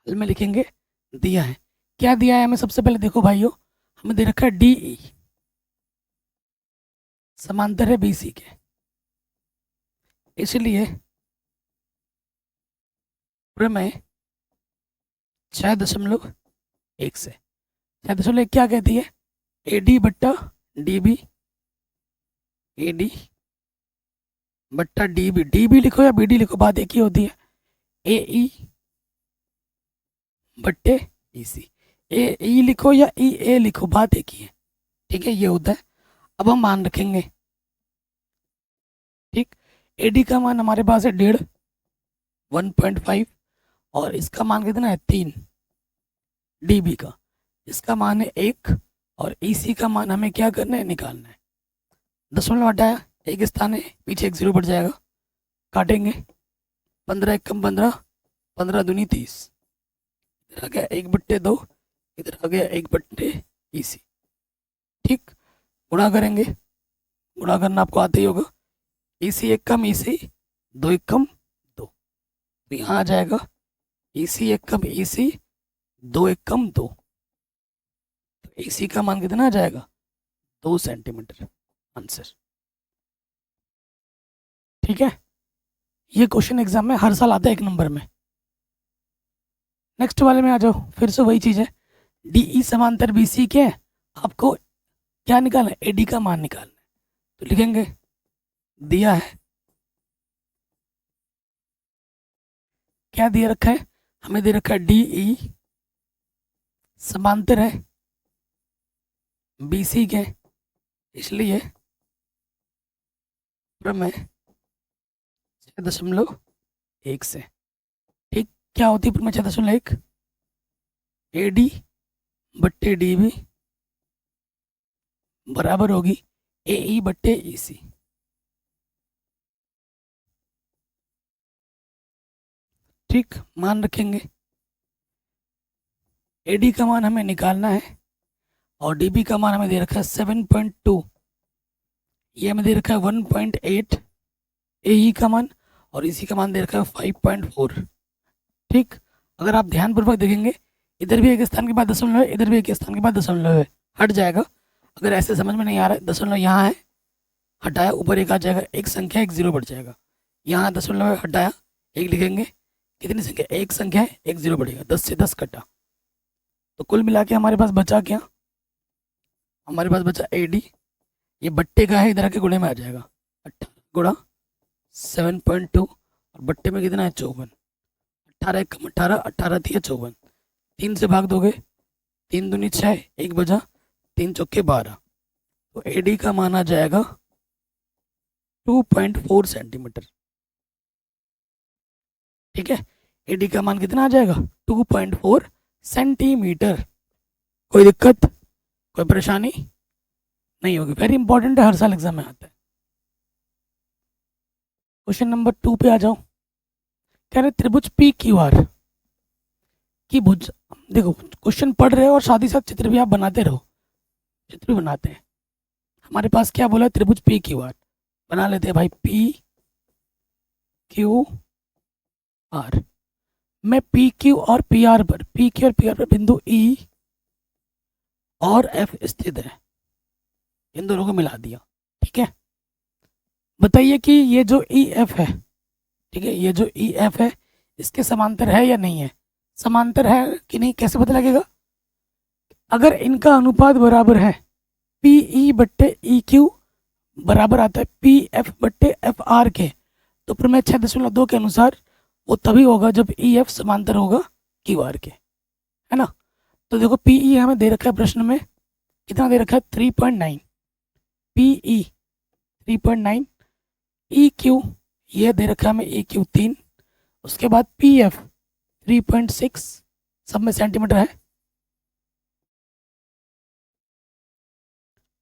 हल में लिखेंगे दिया है। क्या दिया है हमें, सबसे पहले देखो भाइयों, हमें दे रखा है डी ई समांतर है बीसी के, इसलिए प्रमेय 6.1 से, 6.1 क्या कहती है, एडी बट्टा डीबी, एडी बट्टा डीबी, डीबी लिखो या बीडी लिखो बात एक ही होती है, ए ई बट्टे ईसी, ए ई लिखो या ई ए लिखो बात एक ही है। ठीक है, ये होता है। अब हम मान रखेंगे। ठीक, एडी का मान हमारे पास है 1.5 1.5, और इसका मान कितना है 3, डीबी का इसका मान है 1, और ईसी का मान हमें क्या करना है, निकालना है। 10 हटाया, एक स्थान है पीछे 1 0 बढ़ जाएगा, काटेंगे, 15 1 कम 15, 15 दूनी 30, इधर आ गया 1/2, इधर आ गया 1/ईसी। ठीक, गुणा करेंगे, गुणा करना आपको आता ही होगा, ईसी 1 कम ईसी 2 1 कम 2, तो यहाँ आ जाएगा ईसी 1 कम ईसी 2 1 कम 2, तो ईसी का मान कितना आ जाएगा, 2 सेंटीमीटर, आंसर। ठीक है, ये क्वेश्चन एग्जाम में हर साल आता है 1 नंबर में। नेक्स्ट वाले में आ जाओ, फिर से वही चीज़ है, डी ई समांतर बी सी के, आपको क्या निकालना है, ए डी का मान निकालना है। तो लिखेंगे दिया है, क्या दिया रखा है, हमें दे रखा है डी ई समांतर है बी सी के, इसलिए प्रमेय 6.1 से, ठीक, क्या होती है प्रमेय 6.1, ए डी बट्टे डी बी बराबर होगी ए ई बट्टे ई सी। ठीक, मान रखेंगे, ए डी का मान हमें निकालना है और डी बी का मान हमें दे रखा है 7.2, ये हमें दे रखा है 1.8 ए ई का मान, और इसी का मान दे रखा है 5.4। ठीक, अगर आप ध्यानपूर्वक देखेंगे, इधर भी एक स्थान के बाद दशमलव है, इधर भी एक स्थान के बाद दशमलव है, हट जाएगा। अगर ऐसे समझ में नहीं आ रहा है, दशमलव यहाँ है, हटाया, ऊपर एक आ जाएगा, एक संख्या एक जीरो बढ़ जाएगा, यहाँ दशमलव है, हटाया, एक लिखेंगे, कितनी संख्या, एक संख्या है, एक जीरो बढ़ेगा, 10 से 10 कटा, तो कुल मिला के हमारे पास बचा क्या, हमारे पास बचा ए डी, ये बट्टे का है, इधर के गुणे में आ जाएगा, 18 गुणा 7.2, और बट्टे में कितना है 54, 18 कम 18, 18 थी 54, 3 से भाग दोगे, 3 दूनी 6, 1 बजा, 3 चौके 12, तो ए डी का मान आ जाएगा 2.4 सेंटीमीटर। ठीक है, ए डी का मान कितना आ जाएगा 2.4 सेंटीमीटर। कोई दिक्कत, कोई परेशानी नहीं होगी, वेरी इंपॉर्टेंट है, हर साल एग्जाम में आता है। क्वेश्चन नंबर 2 पे आ जाओ, कह रहे त्रिभुज पी क्यू आर की भुज, देखो क्वेश्चन पढ़ रहे हो और साथ ही साथ चित्र भी आप बनाते रहो, चित्र भी बनाते हैं। हमारे पास क्या बोला, त्रिभुज पी क्यू आर, बना लेते हैं भाई, पी क्यू आर में पी क्यू और पी आर पर, पी क्यू और पी आर पर बिंदु ई और एफ स्थित है, इन दोनों को मिला दिया। ठीक है, बताइए कि ये जो ई एफ है, ठीक है, ये जो ई एफ है इसके समांतर है या नहीं है, समांतर है कि नहीं कैसे पता लगेगा, अगर इनका अनुपात बराबर है, पी ई बट्टे ई क्यू बराबर आता है पी एफ बट्टे एफ आर के, तो प्रमेय 6.2 के अनुसार वो तभी होगा जब ई एफ समांतर होगा क्यू आर के, है ना। तो देखो पी ई हमें दे रखा है प्रश्न में, कितना दे रखा है 3.9, पी ई 3.9, ई क्यू ये दे रखा है हमें ई क्यू 3, उसके बाद पी एफ 3.6, सब में सेंटीमीटर है,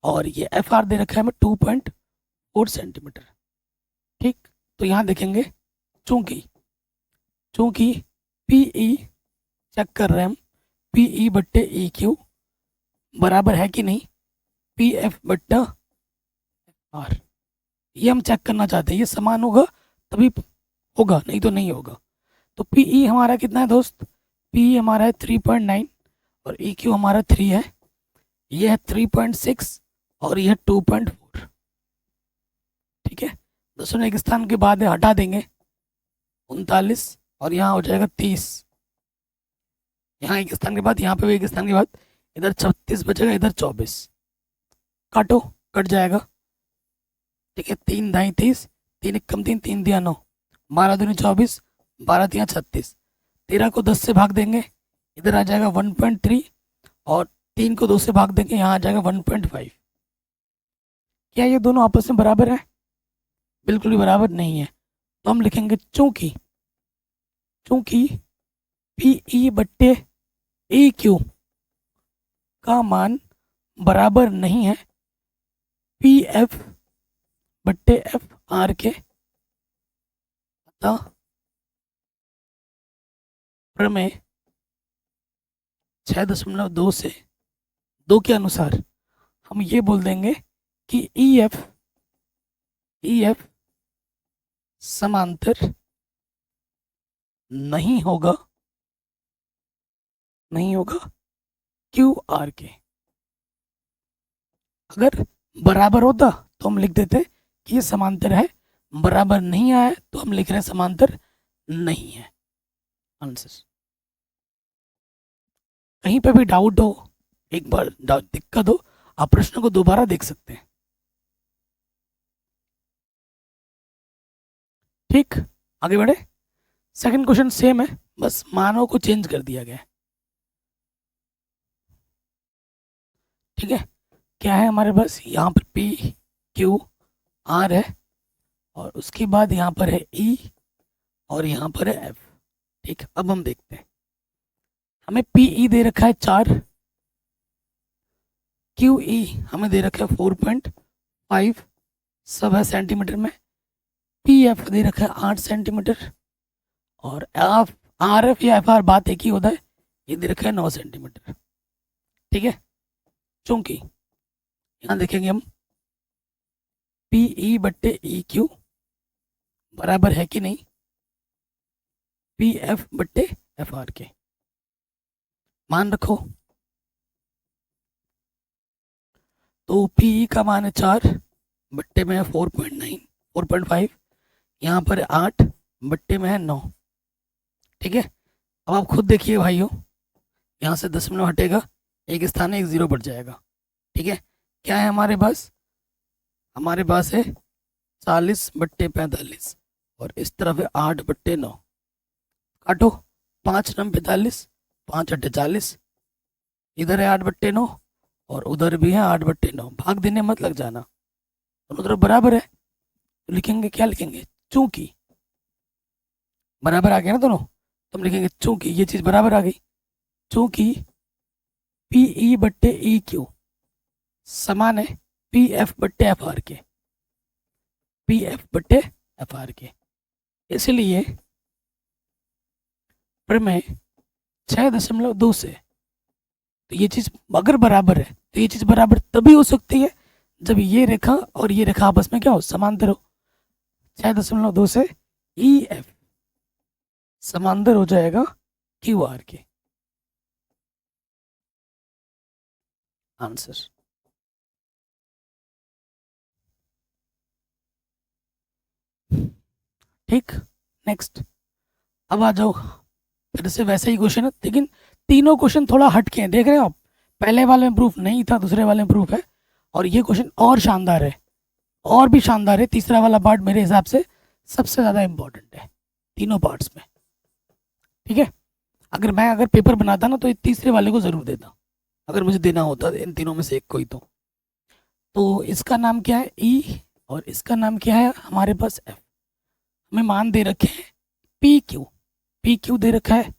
और ये एफ आर दे रखा है हमें 2.4 सेंटीमीटर। ठीक, तो यहाँ देखेंगे, चूंकि पी ई चेक कर रहे हैं हम, पी ई बट्टे ई क्यू बराबर है कि नहीं पी एफ बट्टा आर, ये हम चेक करना चाहते हैं, ये समान होगा तभी होगा, नहीं तो नहीं होगा। तो पी ई हमारा कितना है दोस्त, पी ई हमारा है 3.9 और ई क्यू हमारा 3 है, ये है 3.6 और ये है 2.4। ठीक है, दशमलव एक स्थान के बाद हटा देंगे 39 और यहाँ हो जाएगा 30, यहाँ एक स्थान के बाद, यहाँ पे भी एक स्थान के बाद, इधर 36 बचेगा, इधर 24, काटो, कट जाएगा। ठीक है, 3 दाई 30, 3 एक कम 3, 3 दिया 9, 12 दूनी 24, 12 दिया 36, 13 को 10 से भाग देंगे, इधर आ जाएगा 1.3, और 3 को 2 से भाग देंगे, यहाँ आ जाएगा 1.5। क्या ये दोनों आपस में बराबर है, बिल्कुल भी बराबर नहीं है, तो हम लिखेंगे चूंकि पी ई बट्टे ई क्यू का मान बराबर नहीं है पी एफ बट्टे एफ आर के, अतः प्रमेय 6.2 से 2 के अनुसार हम ये बोल देंगे कि ई एफ समांतर नहीं होगा क्यू आर के। अगर बराबर होता तो हम लिख देते कि ये समांतर है, बराबर नहीं आया तो हम लिख रहे हैं समांतर नहीं है। आंसर कहीं पे भी डाउट हो, एक बार दिक्कत हो, आप प्रश्न को दोबारा देख सकते हैं। ठीक, आगे बढ़े। सेकंड क्वेश्चन सेम है, बस मानों को चेंज कर दिया गया है। ठीक है, क्या है हमारे पास यहाँ पर पी क्यू आर है, और उसके बाद यहाँ पर है ई, और यहाँ पर है एफ। ठीक, अब हम देखते हैं। हमें पी ई दे रखा है 4, क्यू ई हमें दे रखा है 4.5, सब है सेंटीमीटर में। पी एफ दे रखा है 8 सेंटीमीटर, और एफ आर एफ या एफ आर बात एक ही होता है, ये दे रखा है 9 सेंटीमीटर। ठीक है, चूंकि यहाँ देखेंगे हम पी ई बट्टे ई क्यू बराबर है कि नहीं पी एफ बट्टे एफ आर के, मान रखो। तो पी ई का मान है 4, बट्टे में है 4.9 4.5, यहाँ पर 8, बट्टे में है 9। ठीक है, अब आप खुद देखिए भाइयों, यहाँ से दशमलव हटेगा, एक स्थान है, एक जीरो बढ़ जाएगा। ठीक है, क्या है हमारे पास? हमारे पास है 40/45, और इस तरफ है 8/9। काटो, 5 9 45, 5 8 40, इधर है 8/9 और उधर भी है 8/9। भाग देने मत लग जाना, दोनों तरफ बराबर है, तो लिखेंगे क्या? लिखेंगे चूंकि, बराबर आ गया ना दोनों, तो हम लिखेंगे चूंकि ये चीज़ बराबर आ गई, चूंकि पी ई बट्टे ई क्यू समान है पी एफ बट्टे एफ आर के, पी एफ बट्टे एफ आर के, इसलिए प्रमेय 6.2 से, तो ये चीज़ अगर बराबर है तो ये चीज़ बराबर तभी हो सकती है जब ये रेखा और ये रेखा आपस में क्या हो? समांतर हो। 6.2 से ई एफ समांतर हो जाएगा क्यू आर के। आंसर ठीक। नेक्स्ट, अब आ जाओ, फिर से वैसे ही क्वेश्चन है, लेकिन तीनों क्वेश्चन थोड़ा हटके हैं, देख रहे हो आप? पहले वाले में प्रूफ नहीं था, दूसरे वाले में प्रूफ है, और ये क्वेश्चन और शानदार है, और भी शानदार है। तीसरा वाला पार्ट मेरे हिसाब से सबसे ज़्यादा इम्पोर्टेंट है तीनों पार्ट्स में। ठीक है, अगर पेपर बनाता ना तो ये तीसरे वाले को ज़रूर देता, अगर मुझे देना होता इन तीनों में से एक कोई। तो इसका नाम क्या है? ई, और इसका नाम क्या है हमारे पास? एफ। हमें मान दे रखे हैं पी क्यू, पी क्यू दे रखा है।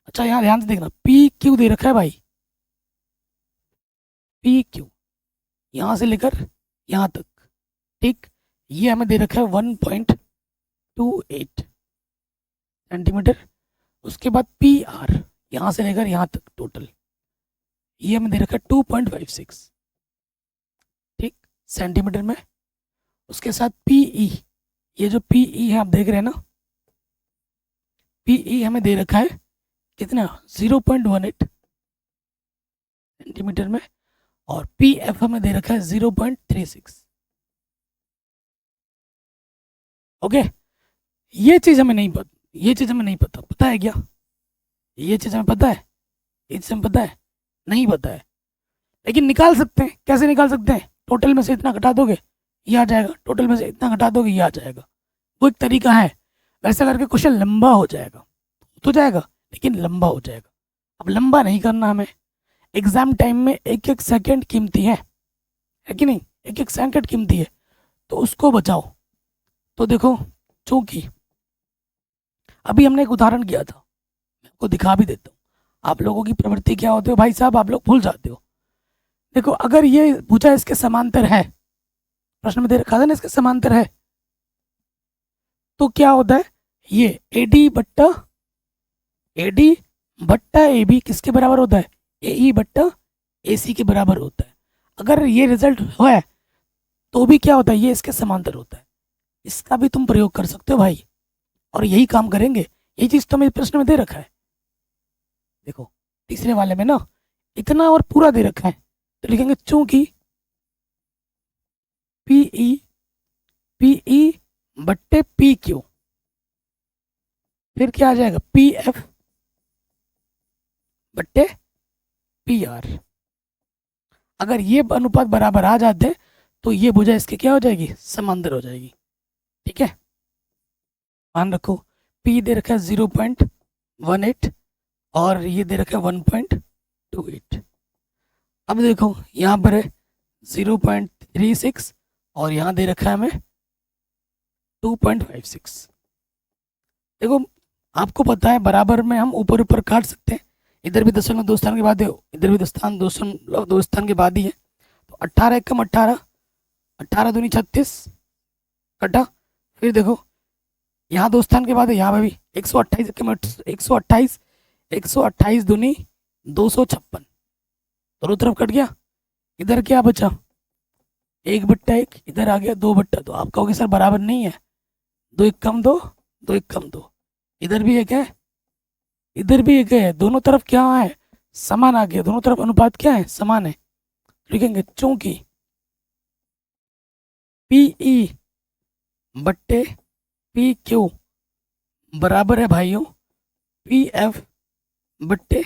अच्छा यहाँ ध्यान से देखना, पी क्यू दे रखा है भाई, पी क्यू यहाँ से लेकर यहाँ तक। ठीक, ये हमें दे रखा है 1.28 सेंटीमीटर। उसके बाद पी आर यहाँ से लेकर यहाँ तक टोटल, ये हमें दे रखा है 2.56 ठीक सेंटीमीटर में। उसके साथ पी ई, ये जो पी ई है आप देख रहे हैं ना, पी ई हमें दे रखा है कितना? 0.18 सेंटीमीटर में, और पी एफ हमें दे रखा है 0.36। ओके, ये चीज़ हमें नहीं पता, ये चीज़ हमें नहीं पता, पता है क्या? ये चीज़ हमें पता है, ये चीज़ हमें पता है? नहीं पता है, लेकिन निकाल सकते हैं। कैसे निकाल सकते हैं? टोटल में से इतना घटा दोगे ये आ जाएगा, टोटल में से इतना घटा दोगे ये आ जाएगा। वो एक तरीका है, वैसा करके क्वेश्चन लंबा हो जाएगा, तो जाएगा लेकिन लंबा हो जाएगा। अब लंबा नहीं करना हमें, एग्जाम टाइम में एक एक सेकंड कीमती है कि नहीं? एक एक सेकंड कीमती है, तो उसको बचाओ। तो देखो, चूंकि अभी हमने एक उदाहरण किया था, मैं आपको दिखा भी देता हूँ। आप लोगों की प्रवृत्ति क्या होती है भाई साहब, आप लोग भूल जाते हो। देखो, अगर ये पूछा इसके समांतर है, प्रश्न में दे रखा था ना इसके समांतर है, तो क्या होता है? ये एडी बट्टा ए बी किसके बराबर होता है? ए ई बट्टा ए सी के बराबर होता है। अगर ये रिजल्ट हुआ है तो भी क्या होता है? ये इसके समांतर होता है। इसका भी तुम प्रयोग कर सकते हो भाई, और यही काम करेंगे। ये चीज़ तो मेरे प्रश्न में दे रखा है। देखो, तीसरे वाले में ना इतना और पूरा दे रखा है, तो लिखेंगे चूंकि पी ई बट्टे पी क्यू, फिर क्या आ जाएगा? पी एफ बट्टे पी आर। अगर ये अनुपात बराबर आ जाते हैं तो ये भुजा इसके क्या हो जाएगी, समांतर हो जाएगी। ठीक है, ध्यान रखो P दे रखा है 0.18 और ये दे रखा है 1.28। अब देखो यहाँ पर है 0.36 और यहाँ दे रखा है हमें 2.56। देखो आपको पता है बराबर में हम ऊपर ऊपर काट सकते हैं, इधर भी दशमलव दो स्थान के बाद है, इधर भी दशमलव दो स्थान के बाद ही है। तो 18 एकम 18, 18 दूनी 36 कटा। फिर देखो यहाँ दो स्थान के बाद है, यहाँ पे भी 128 एकम 128, 128 दूनी 256, दोनों तरफ कट गया। इधर क्या बचा, 1/1, इधर आ गया 2/2। तो आप कहोगे सर बराबर नहीं है, 2 एक कम 2, 2 एक कम 2, इधर भी एक है इधर भी एक है, दोनों तरफ क्या है, समान आ गया, दोनों तरफ अनुपात क्या है, समान है। लिखेंगे चूंकि PE बट्टे PQ बराबर है भाइयों PF बट्टे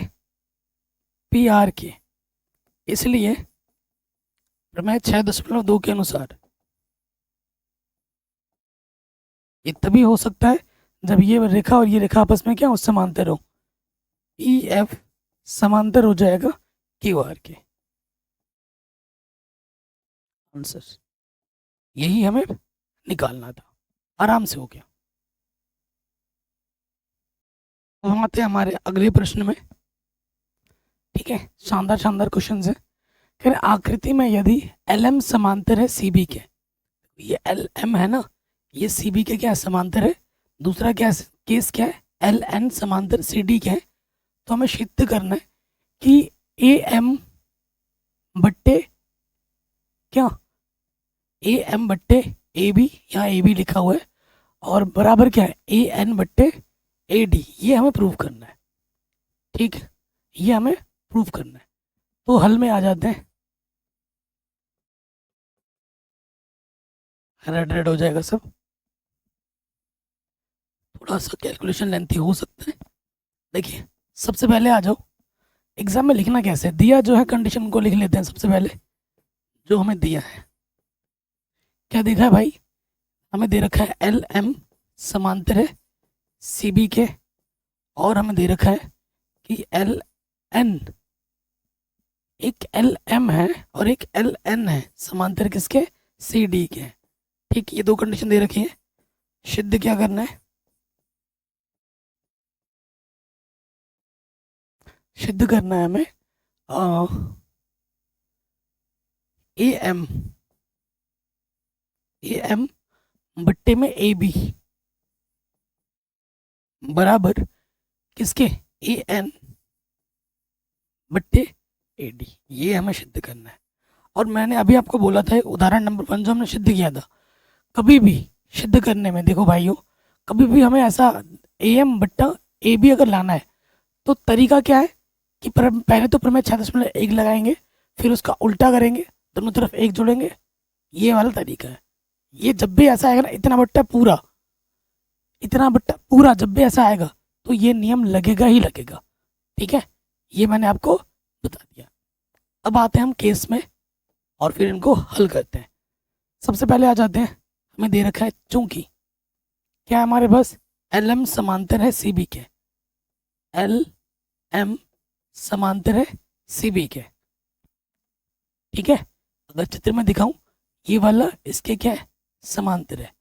PR के, इसलिए प्रमेय 6.2 के अनुसार ये तभी हो सकता है जब ये रेखा और ये रेखा आपस में क्या हो, समांतर हो। EF समांतर हो जाएगा QR के। आंसर यही हमें निकालना था, आराम से हो गया। तो हम आते हैं हमारे अगले प्रश्न में। ठीक है, शानदार शानदार क्वेश्चन है। कह रहे आकृति में यदि LM समांतर है CB के, ये LM है ना, ये CB के क्या है, समांतर है। दूसरा क्या है, केस क्या है, LN समांतर CD के है। तो हमें सिद्ध करना है कि AM बट्टे क्या, AM बट्टे AB, यहाँ AB लिखा हुआ है, और बराबर क्या है AN बट्टे AD, ये हमें प्रूव करना है। ठीक है, ये हमें प्रूव करना है। तो हल में आ जाते हैं, रेड रेड हो जाएगा सब, थोड़ा सा कैलकुलेशन लेंथी हो सकता है। देखिए सबसे पहले आ जाओ, एग्जाम में लिखना कैसे दिया जो है, कंडीशन को लिख लेते हैं। सबसे पहले जो हमें दिया है, क्या देखा है भाई, हमें दे रखा है LM समांतर है CB के, और हमें दे रखा है कि LN, एक LM है और एक LN है, समांतर किसके, CD के। ठीक, ये दो कंडीशन दे रखी है। सिद्ध क्या करना है, सिद्ध करना है हमें AM बट्टे में AB बराबर किसके, AN बट्टे AD, ये हमें सिद्ध करना है। और मैंने अभी आपको बोला था उदाहरण नंबर 1 जो हमने सिद्ध किया था, कभी भी सिद्ध करने में देखो भाइयों, कभी भी हमें ऐसा AM बट्टा AB अगर लाना है तो तरीका क्या है कि पहले तो प्रमेय 6.1 लगाएंगे, फिर उसका उल्टा करेंगे, दोनों तरफ एक जोड़ेंगे, ये वाला तरीका है। ये जब भी ऐसा आएगा ना, इतना बट्टा पूरा, इतना बट्टा पूरा जब भी ऐसा आएगा तो ये नियम लगेगा ही लगेगा। ठीक है, ये मैंने आपको बता दिया। अब आते हैं हम केस में और फिर इनको हल करते हैं। सबसे पहले आ जाते हैं, हमें दे रखा है चूंकि क्या है हमारे पास, LM समांतर है CB के, LM समांतर है CB के। ठीक है, अगर चित्र में दिखाऊं, ये वाला इसके क्या है, समांतर है।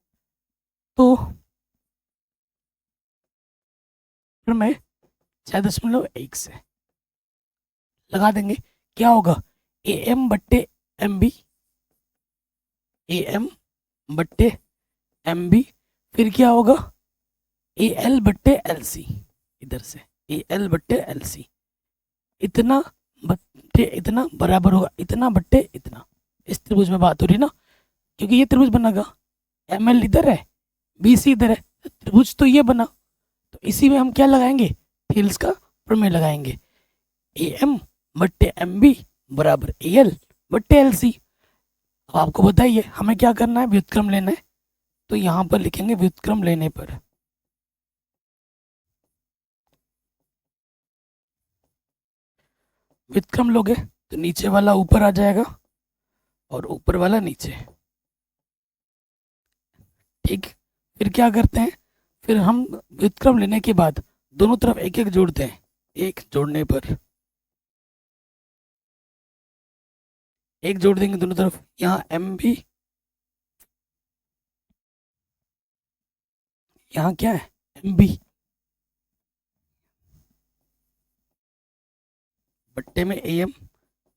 तो फिर मैं 6.1 से लगा देंगे, क्या होगा, AM बट्टे MB, AM बट्टे MB, फिर क्या होगा AL बट्टे LC, इधर से AL बट्टे LC, इतना बट्टे इतना बराबर होगा इतना बट्टे इतना। इस त्रिभुज में बात हो रही ना, क्योंकि ये त्रिभुज बनेगा, ML इधर है, BC इधर है, त्रिभुज तो ये बना। तो इसी में हम क्या लगाएंगे, थेल्स का प्रमेय लगाएंगे, AM बट्टे MB बराबर AL बट्टे LC। अब आपको बताइए हमें क्या करना है, व्युत्क्रम लेना है। तो यहाँ पर लिखेंगे व्युत्क्रम लेने पर, व्युत्क्रम लोगे तो नीचे वाला ऊपर आ जाएगा और ऊपर वाला नीचे। ठीक, फिर क्या करते हैं, फिर हम व्युत्क्रम लेने के बाद दोनों तरफ एक एक जोड़ते हैं। एक जोड़ने पर एक जोड़ देंगे दोनों तरफ, यहाँ एम भी, यहाँ क्या है एम बी, बट्टे में ए एम,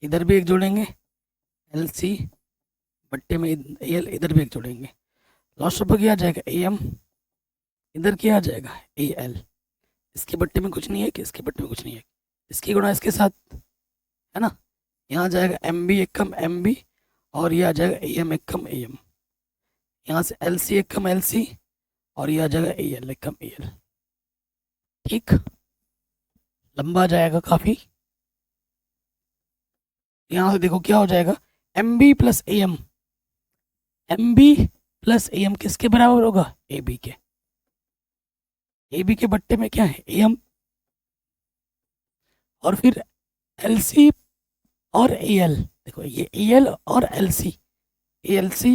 इधर भी एक जोड़ेंगे एल सी, बट्टे में एल, इधर भी एक जोड़ेंगे। लास्ट पर क्या आ जाएगा ए एम, इधर क्या आ जाएगा ए एल। इसके बट्टे में कुछ नहीं है कि इसके बट्टे में कुछ नहीं है, इसकी गुणा इसके साथ, है ना। यहाँ आ जाएगा एम बी एक कम एम बी, और ये आ जाएगा ए एम एक कम ए एम। यहाँ से एल सी एक कम एल सी, और ये आ जाएगा ए एल एक कम ए एल। ठीक, लंबा आ जाएगा काफ़ी। यहाँ से देखो क्या हो जाएगा, M B plus A M, M B plus A M किसके बराबर होगा, ए बी के। ए बी के बट्टे में क्या है ए एम, और फिर एल सी और ए एल, देखो ये ए एल और L C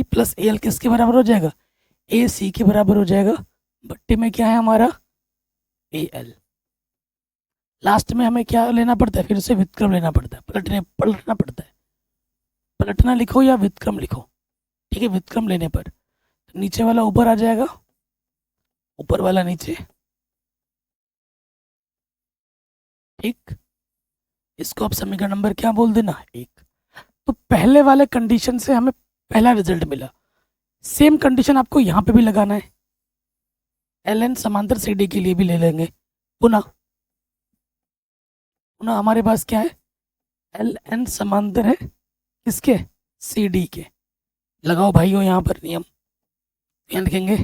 plus A L किसके बराबर हो जाएगा, ए सी के बराबर हो जाएगा। बट्टे में क्या है हमारा ए एल। लास्ट में हमें क्या लेना पड़ता है, फिर से व्युत्क्रम लेना पड़ता है, पलटना पड़ता है। पलटना लिखो या व्युत्क्रम लिखो, ठीक है। व्युत्क्रम लेने पर तो नीचे वाला ऊपर आ जाएगा, ऊपर वाला नीचे। ठीक, इसको आप समीकरण नंबर क्या बोल देना, एक। तो पहले वाले कंडीशन से हमें पहला रिजल्ट मिला, सेम कंडीशन आपको यहाँ पे भी लगाना है। एल एन समांतर सी डी के लिए भी ले लेंगे पुनः। पुनः हमारे पास क्या है, एल एन समांतर है किसके, सी डी के। लगाओ भाइयों यहाँ पर नियम, यहाँ लिखेंगे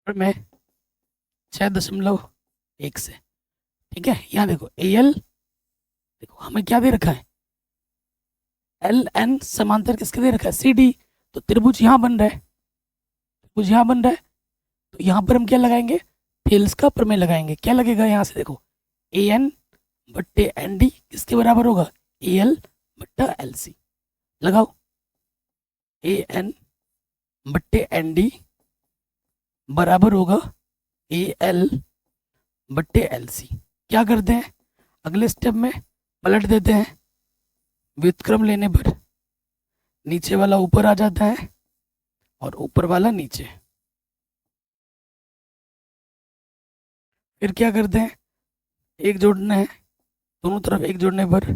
में 6.1 से। ठीक है, यहाँ देखो ए एल, देखो हमें क्या दे रखा है, एल एन समांतर किसके दे रखा है, सी डी। तो त्रिभुज यहाँ बन रहा है, त्रिभुज यहाँ बन रहा है, तो यहाँ पर हम क्या लगाएंगे, थेल्स का प्रमेय लगाएंगे। क्या लगेगा, यहाँ से देखो ए एन बट्टे एन डी किसके बराबर होगा, ए एल बट्टा एल सी। लगाओ ए एन बट्टे एन डी बराबर होगा ए एल बट्टे एल सी। क्या करते हैं, अगले स्टेप में पलट देते हैं। व्युत्क्रम लेने पर नीचे वाला ऊपर आ जाता है और ऊपर वाला नीचे। फिर क्या करते हैं, एक जोड़ना है, दोनों तरफ एक जोड़ने पर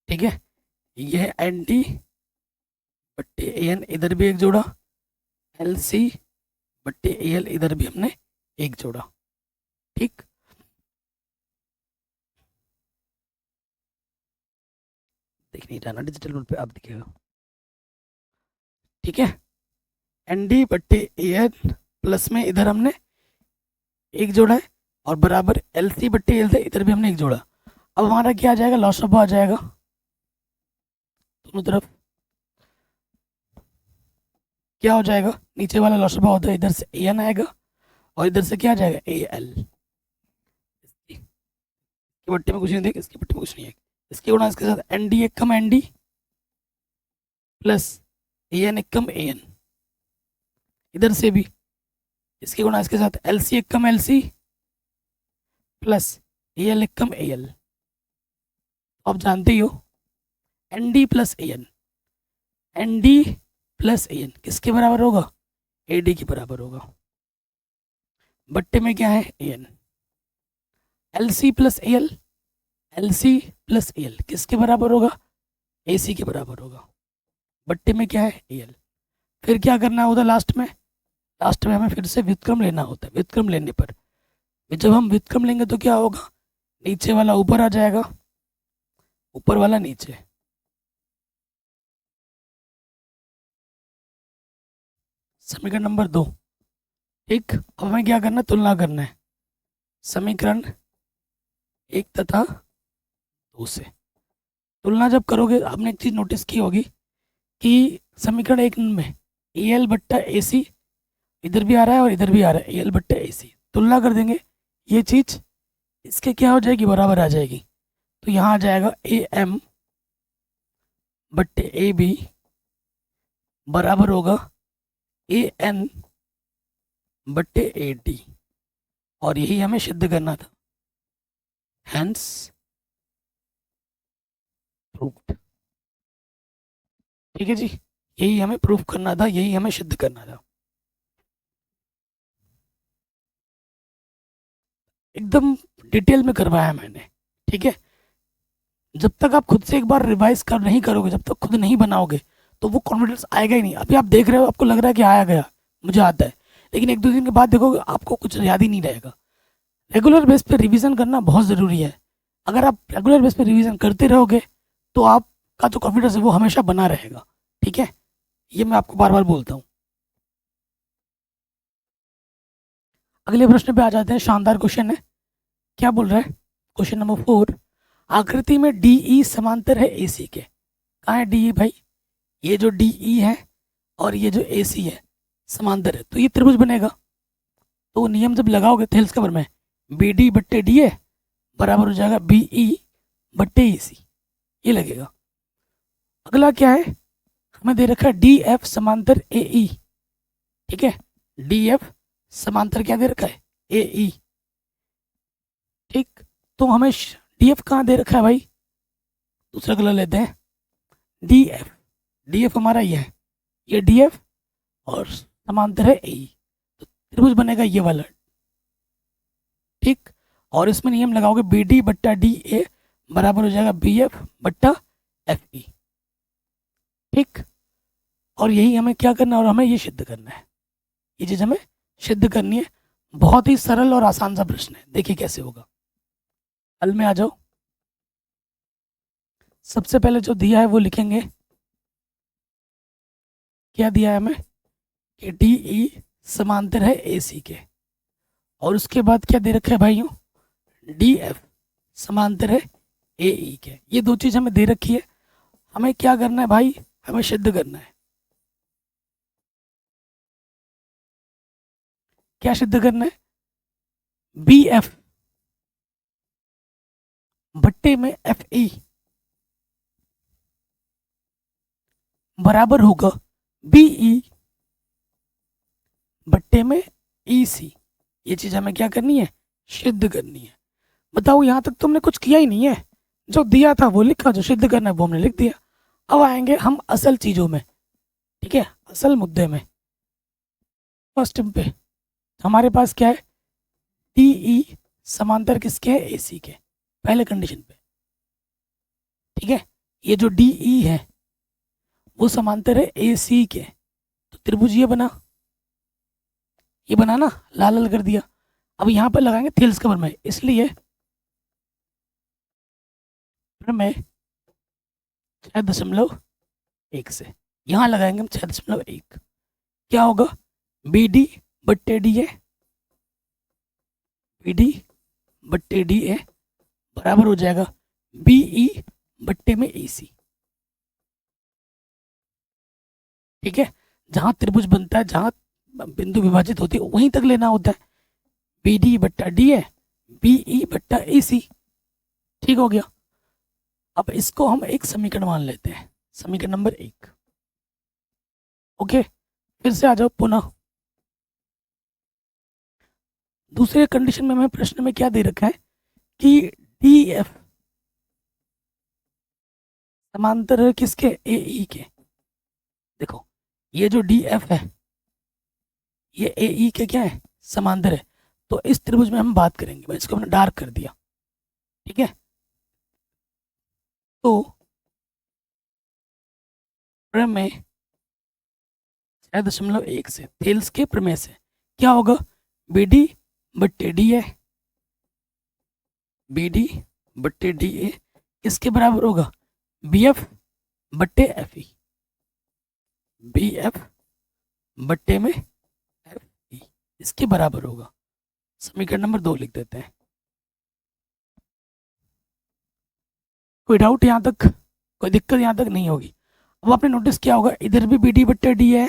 ठीक है, यह एन डी बट्टे ए एन, इधर भी एक जोड़ा, एल सी बट्टे ए एल, इधर भी हमने एक जोड़ा। ठीक, देख नहीं रहा ना डिजिटल मोड पे, आप दिखेगा। ठीक है, एन डी बट्टे ए एन प्लस में इधर हमने एक जोड़ा है, और बराबर एल सी बट्टे एल से इधर भी हमने एक जोड़ा। अब हमारा क्या आ जाएगा, लॉस ऑफ आ जाएगा दोनों तरफ। क्या हो जाएगा, नीचे वाला लॉस ऑफ होता है, इधर से ए एन आएगा और इधर से क्या आ जाएगा ए एल। इसके बट्टे में कुछ नहीं, देख इसके बट्टे में कुछ नहीं है, इसके गुणा इसके साथ एन डी एक कम N D plus A N एक कम ए एन, इधर से भी इसके गुणा इसके साथ एल सी एक कम L C plus A L एक कम ए एल। आप जानते ही हो N D plus A N, N D plus A N किसके बराबर होगा, ए डी के बराबर होगा। बट्टे में क्या है A N, L C plus A L, L C plus A L किसके बराबर होगा, ए सी के बराबर होगा। बट्टे में क्या है ए एल। फिर क्या करना होता है, लास्ट में हमें फिर से व्युत्क्रम लेना होता है। व्युत्क्रम लेने पर जब हम व्युत्क्रम लेंगे तो क्या होगा, नीचे वाला ऊपर आ जाएगा, ऊपर वाला नीचे। समीकरण नंबर 2। ठीक, अब हमें क्या करना है, तुलना करना है समीकरण 1 तथा 2 से। तुलना जब करोगे आपने एक चीज नोटिस की होगी कि समीकरण 1 में ए एल बट्टा ए सी इधर भी आ रहा है और इधर भी आ रहा है, एल बट्टे ए सी, तुलना कर देंगे, ये चीज़ इसके क्या हो जाएगी, बराबर आ जाएगी। तो यहाँ आ जाएगा ए एम बट्टे ए बी बराबर होगा ए एन बट्टे ए टी, और यही हमें सिद्ध करना था, हैंस प्रूव्ड। ठीक है जी, यही हमें प्रूफ करना था, यही हमें सिद्ध करना था। एकदम डिटेल में करवाया मैंने, ठीक है। जब तक आप खुद से एक बार रिवाइज कर नहीं करोगे, जब तक खुद नहीं बनाओगे, तो वो कॉन्फिडेंस आएगा ही नहीं। अभी आप देख रहे हो, आपको लग रहा है कि आया गया, मुझे आता है, लेकिन एक दो दिन के बाद देखोगे आपको कुछ याद ही नहीं रहेगा। रेगुलर बेस पे रिवीजन करना बहुत ज़रूरी है। अगर आप रेगुलर बेस पे रिवीजन करते रहोगे तो आपका जो कॉन्फिडेंस है वो हमेशा बना रहेगा, ठीक है। ये मैं आपको बार बार बोलता हूँ। अगले प्रश्न पे आ जाते हैं, शानदार क्वेश्चन है। क्या बोल रहा है क्वेश्चन नंबर 4, आकृति में डी ई समांतर है ए सी के। कहाँ है डी ई भाई, ये जो डी ई है और ये जो ए सी है समांतर है, तो ये त्रिभुज बनेगा। तो नियम जब लगाओगे थेल्स कवर में, बी डी बट्टे डी ए बराबर हो जाएगा बी ई बट्टे ई सी, ये लगेगा। अगला क्या है, हमें दे रखा है डी एफ समांतर ए ई, ठीक है। डी एफ समांतर क्या दे रखा है, ए ई, ठीक। तो हमें डी एफ कहाँ दे रखा है भाई, दूसरा कलर लेते हैं, डी एफ, डी एफ हमारा ये है, ये डी एफ और समांतर है ए, तो त्रिभुज बनेगा ये वाला, ठीक। और इसमें नियम लगाओगे बी डी बट्टा डी ए बराबर हो जाएगा बी एफ बट्टा एफ ई, ठीक। और यही हमें क्या करना है, और हमें ये सिद्ध करना है, ये चीज़ हमें सिद्ध करनी है। बहुत ही सरल और आसान सा प्रश्न है, देखिए कैसे होगा। हल में आ जाओ। सबसे पहले जो दिया है वो लिखेंगे, क्या दिया है हमें कि डी ई समांतर है ए सी के, और उसके बाद क्या दे रखा है भाइयों, डी एफ समांतर है ए ई के। ये दो चीज़ हमें दे रखी है, हमें क्या करना है भाई, हमें सिद्ध करना है। क्या सिद्ध करना है, बी एफ बट्टे में एफ ई बराबर होगा बी ई बट्टे में ई सी। ये चीज़ हमें क्या करनी है, सिद्ध करनी है। बताओ, यहाँ तक तुमने कुछ किया ही नहीं है, जो दिया था वो लिखा, जो सिद्ध करना है वो हमने लिख दिया। अब आएंगे हम असल चीज़ों में, ठीक है, असल मुद्दे में। फर्स्ट पे हमारे पास क्या है, डी ई समांतर किसके है, ए सी के, पहले कंडीशन पे, ठीक है। ये जो डी ई है वो समांतर है ए सी के, तो त्रिभुज ये बना, ये बना ना, लाल लाल कर दिया। अब यहाँ पर लगाएंगे थेल्स कवर में, इसलिए में 6.1 से यहाँ लगाएंगे हम 6.1, क्या होगा, बी डी बट्टे डी ए, बी डी बट्टे डी ए बराबर हो जाएगा बी ई बट्टे में ए सी, ठीक है। जहाँ त्रिभुज बनता है, जहाँ बिंदु विभाजित होती है, वहीं तक लेना होता है, बी डी बट्टा डी ए बी ई बट्टा ए सी, ठीक हो गया। अब इसको हम एक समीकरण मान लेते हैं, समीकरण नंबर 1, ओके। फिर से आ जाओ पुनः दूसरे कंडीशन में। हमें प्रश्न में क्या दे रखा है कि डी एफ समांतर है किसके, ए ई के। देखो ये जो डी एफ है ये ए ई के क्या है, समांतर है। तो इस त्रिभुज में हम बात करेंगे, मैं इसको हमने डार्क कर दिया, ठीक है। तो प्रमेय 6.1 से, थेल्स के प्रमेय से क्या होगा, बी डी बट्टे डी ए, बी डी बट्टे डी ए किसके बराबर होगा, बी एफ बट्टे एफ ई, बी एफ बट्टे में एफ ई, इसके बराबर होगा। समीकरण नंबर 2 लिख देते हैं। कोई डाउट यहाँ तक, कोई दिक्कत यहाँ तक नहीं होगी। अब आपने नोटिस किया होगा, इधर भी बी डी बट्टे डी है,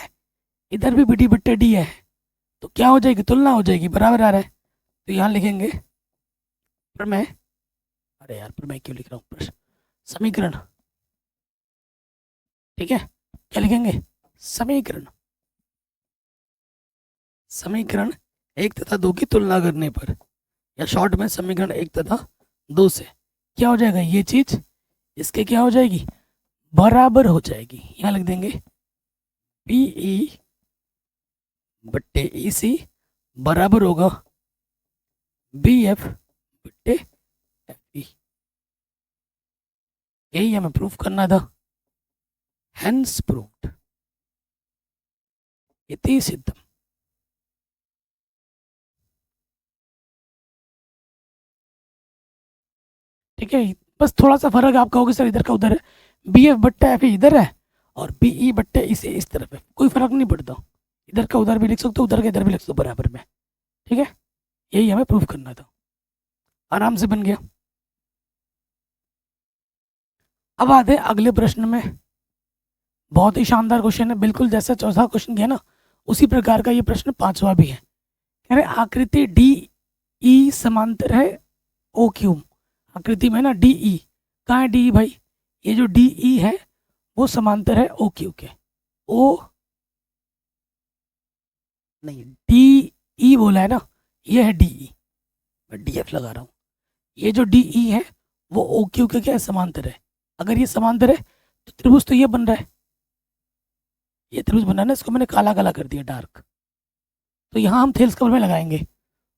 इधर भी बी डी बट्टे डी है, तो क्या हो जाएगी, तुलना हो जाएगी, बराबर आ रहा है। तो यहाँ लिखेंगे प्रमेय, अरे यार प्रमेय क्यों लिख रहा हूँ, प्रश्न, समीकरण, ठीक है। क्या लिखेंगे, समीकरण, समीकरण एक तथा दो की तुलना करने पर, या शॉर्ट में समीकरण एक तथा दो से क्या हो जाएगा, ये चीज इसके क्या हो जाएगी, बराबर हो जाएगी। यहाँ लिख देंगे पीई बट्टे ईसी बराबर होगा बीएफ बट्टे एफई। यही हमें प्रूफ करना था, हेंस प्रूव्ड, इति सिद्धम। ठीक है, बस थोड़ा सा फर्क है, आप कहोगे सर इधर का उधर है, बी एफ बट्टा एफ इधर है और बीई बट्टे इसे इस तरफ है, कोई फर्क नहीं पड़ता, इधर का उधर भी लिख सकते हो, उधर का इधर भी लिख सकते हो बराबर में। ठीक है, यही हमें प्रूफ करना था, आराम से बन गया। अब आते अगले प्रश्न में, बहुत ही शानदार क्वेश्चन है, बिल्कुल जैसा चौथा क्वेश्चन किया ना उसी प्रकार का ये प्रश्न पांचवा भी है। कह रहे आकृति डी ई समांतर है ओ क्यू, आकृति में ना डी ई, कहाँ है डी ई भाई, ये जो डी ई है वो समांतर है ओ क्यू के, ओ नहीं डी ई बोला है ना, ये है डी ई, मैं डी एफ लगा रहा हूँ, ये जो डी ई है वो ओ क्यू के क्या है, समांतर है। अगर ये समांतर है तो त्रिभुज तो ये बन रहा है, ये त्रिभुज बना है ना, इसको मैंने काला काला कर दिया डार्क, तो यहाँ हम थेल्स कलर में लगाएंगे।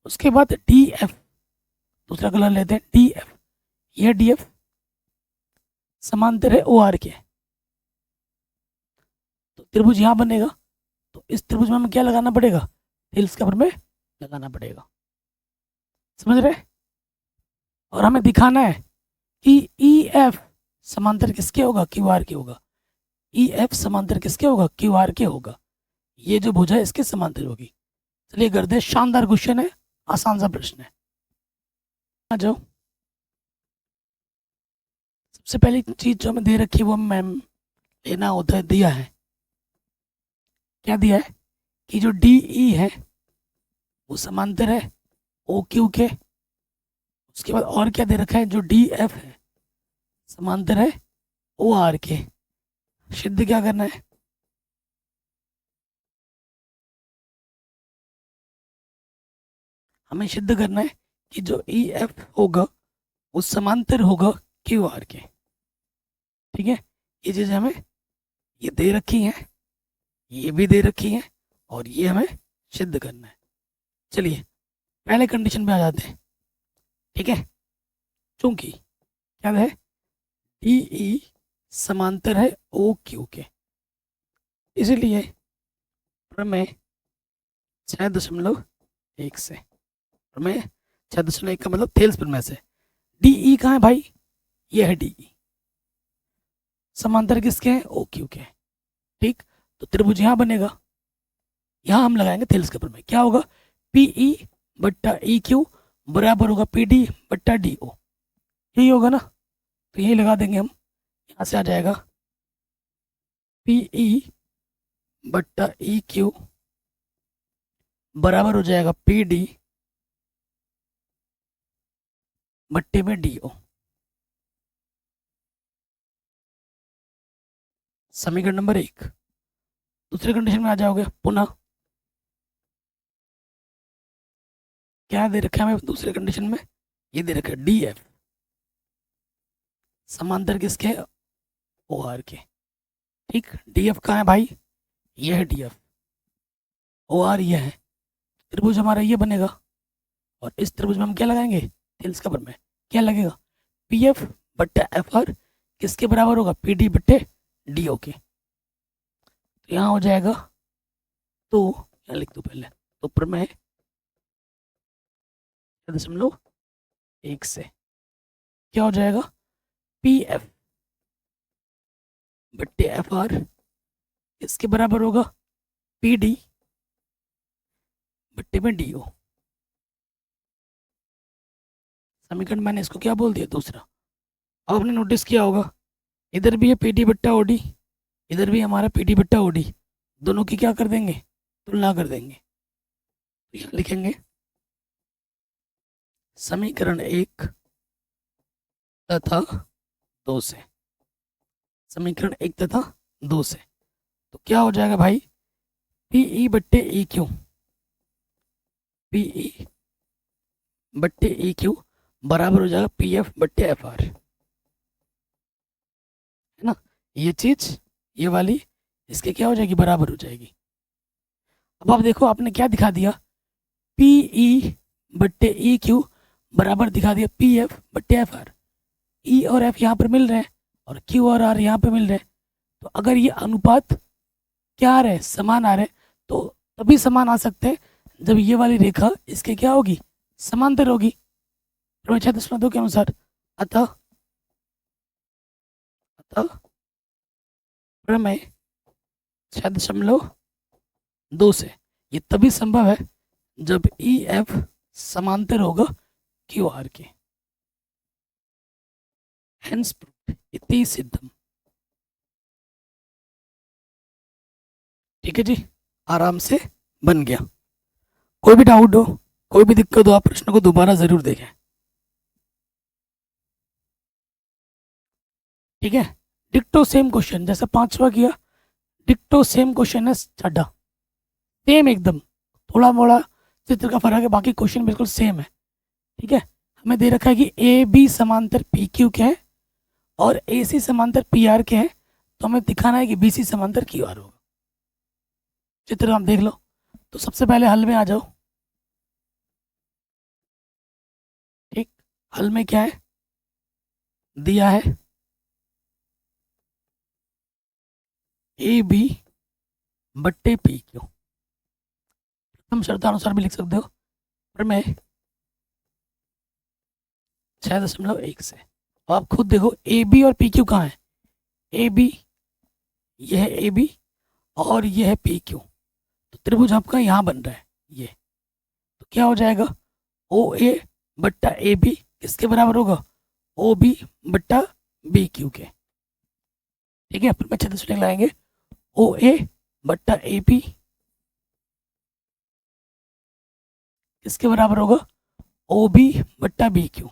उसके बाद डी एफ, दूसरा कलर लेते हैं डी एफ, यह डी एफ समांतर है ओ आर के, तो त्रिभुज यहाँ बनेगा, तो इस त्रिभुज में हमें क्या लगाना पड़ेगा, थेल्स कलर में लगाना पड़ेगा, समझ रहे। और हमें दिखाना है कि ई एफ समांतर किसके होगा, क्यू आर के होगा, ई एफ समांतर किसके होगा, क्यू आर के होगा, ये जो भुजा है इसके समांतर होगी। चलिए करते हैं, शानदार क्वेश्चन है, आसान सा प्रश्न है, आ जाओ। सबसे पहली चीज जो हमें दे रखी है वो मैम लेना होता है, दिया है, क्या दिया है कि जो डी ई है वो समांतर है ओ क्यू के, उसके बाद और क्या दे रखा है, जो डी एफ है समांतर है ओ आर के। सिद्ध क्या करना है, हमें सिद्ध करना है कि जो ई एफ होगा वो समांतर होगा क्यू आर के। ठीक है, ये चीज़ हमें ये दे रखी है, ये भी दे रखी है, और ये हमें सिद्ध करना है। चलिए पहले कंडीशन पे आ जाते हैं। ठीक है, चूंकि क्या है, डी ई समांतर है ओ क्यू के, इसलिए प्रमेय 6.1 से, प्रमेय 6.1 का मतलब थेल्स प्रमेय से, डी ई कहाँ है भाई, ये है डी ई, समांतर किसके हैं, ओ क्यू के। ठीक, तो त्रिभुज यहाँ बनेगा, यहाँ हम लगाएंगे थेल्स का प्रमेय, क्या होगा, पी ई बट्टा ई क्यू बराबर होगा पी डी बट्टा डी ओ, यही होगा ना, तो यही लगा देंगे हम, यहाँ से आ जाएगा पी ई बट्टा ई क्यू बराबर हो जाएगा पी डी बट्टे में डी ओ। समीकरण नंबर 1। दूसरे कंडीशन में आ जाओगे पुनः, क्या दे रखा है हमें दूसरे कंडीशन में, ये दे रखा है डी एफ समांतर किसके, ओ आर के। ठीक, डी एफ कहाँ है भाई, ये है डी एफ, ओ आर ये है, त्रिभुज हमारा ये बनेगा, और इस त्रिभुज में हम क्या लगाएंगे, थेल्स का प्रमेय, क्या लगेगा, पी एफ बट्टा एफ आर किसके बराबर होगा, पी डी बट्टे डी ओ के। तो यहाँ हो जाएगा, तो यहाँ लिख दो पहले, तो प्रमेय 6.1 से क्या हो जाएगा, पी एफ बट्टे एफ आर इसके बराबर होगा पी डी बट्टे में डी ओ। समीकरण मैंने इसको क्या बोल दिया, दूसरा। अब आपने नोटिस किया होगा इधर भी है पी डी बट्टा ओ डी, इधर भी हमारा पी डी बट्टा ओ डी, दोनों की क्या कर देंगे, तुलना कर देंगे। तो यहाँ लिखेंगे समीकरण 1 तथा 2 से, समीकरण 1 तथा 2 से। तो क्या हो जाएगा भाई, पी ई बट्टे ई क्यू, पी ई बट्टे ई क्यू बराबर हो जाएगा पी एफ बट्टे एफ आर, है ना। ये चीज ये वाली इसके क्या हो जाएगी, बराबर हो जाएगी। अब आप देखो आपने क्या दिखा दिया, पी ई बट्टे ई क्यू बराबर दिखा दिया पी एफ बट्टे एफ आर। ई और एफ यहाँ पर मिल रहे हैं और क्यू और आर यहाँ पे मिल रहे हैं। तो अगर ये अनुपात क्या आ रहे हैं, समान आ रहे हैं, तो तभी समान आ सकते हैं जब ये वाली रेखा इसके क्या होगी, समांतर होगी। प्रमेय 6.2 के अनुसार अतः अतः प्रमेय 6.2 से ये तभी संभव है जब ई एफ समांतर होगा क्यू आर के। हेंस प्रूव्ड, इति सिद्धम। ठीक है जी, आराम से बन गया। कोई भी डाउट हो, कोई भी दिक्कत हो, आप प्रश्न को दोबारा जरूर देखें। ठीक है, डिक्टो सेम क्वेश्चन जैसा 5वां किया, डिक्टो सेम क्वेश्चन है 6, सेम एकदम, थोड़ा मोड़ा चित्र का फर्क है, बाकी क्वेश्चन बिल्कुल सेम है। ठीक है, हमें दे रखा है कि ए बी समांतर पी क्यू के हैं और ए सी समांतर पी आर के हैं, तो हमें दिखाना है कि बी सी समांतर क्यू आर होगा। चित्र आप देख लो। तो सबसे पहले हल में आ जाओ। ठीक, हल में क्या है दिया है, ए बी बट्टे पी क्यू, हम शर्तानुसार भी लिख सकते हो, पर मैं 6.1 से। अब आप खुद देखो ए बी और पी क्यू कहाँ है, ए बी, यह है ए बी और यह है पी क्यू, तो त्रिभुज आपका यहाँ बन रहा है ये। तो क्या हो जाएगा, ओ ए बट्टा ए बी किसके बराबर होगा, ओ बी बट्टा बी क्यू के। ठीक है, फिर मैं 6 लगाएंगे, ओ ए बट्टा ए बी किसके बराबर होगा, ओ बी बट्टा बी क्यू।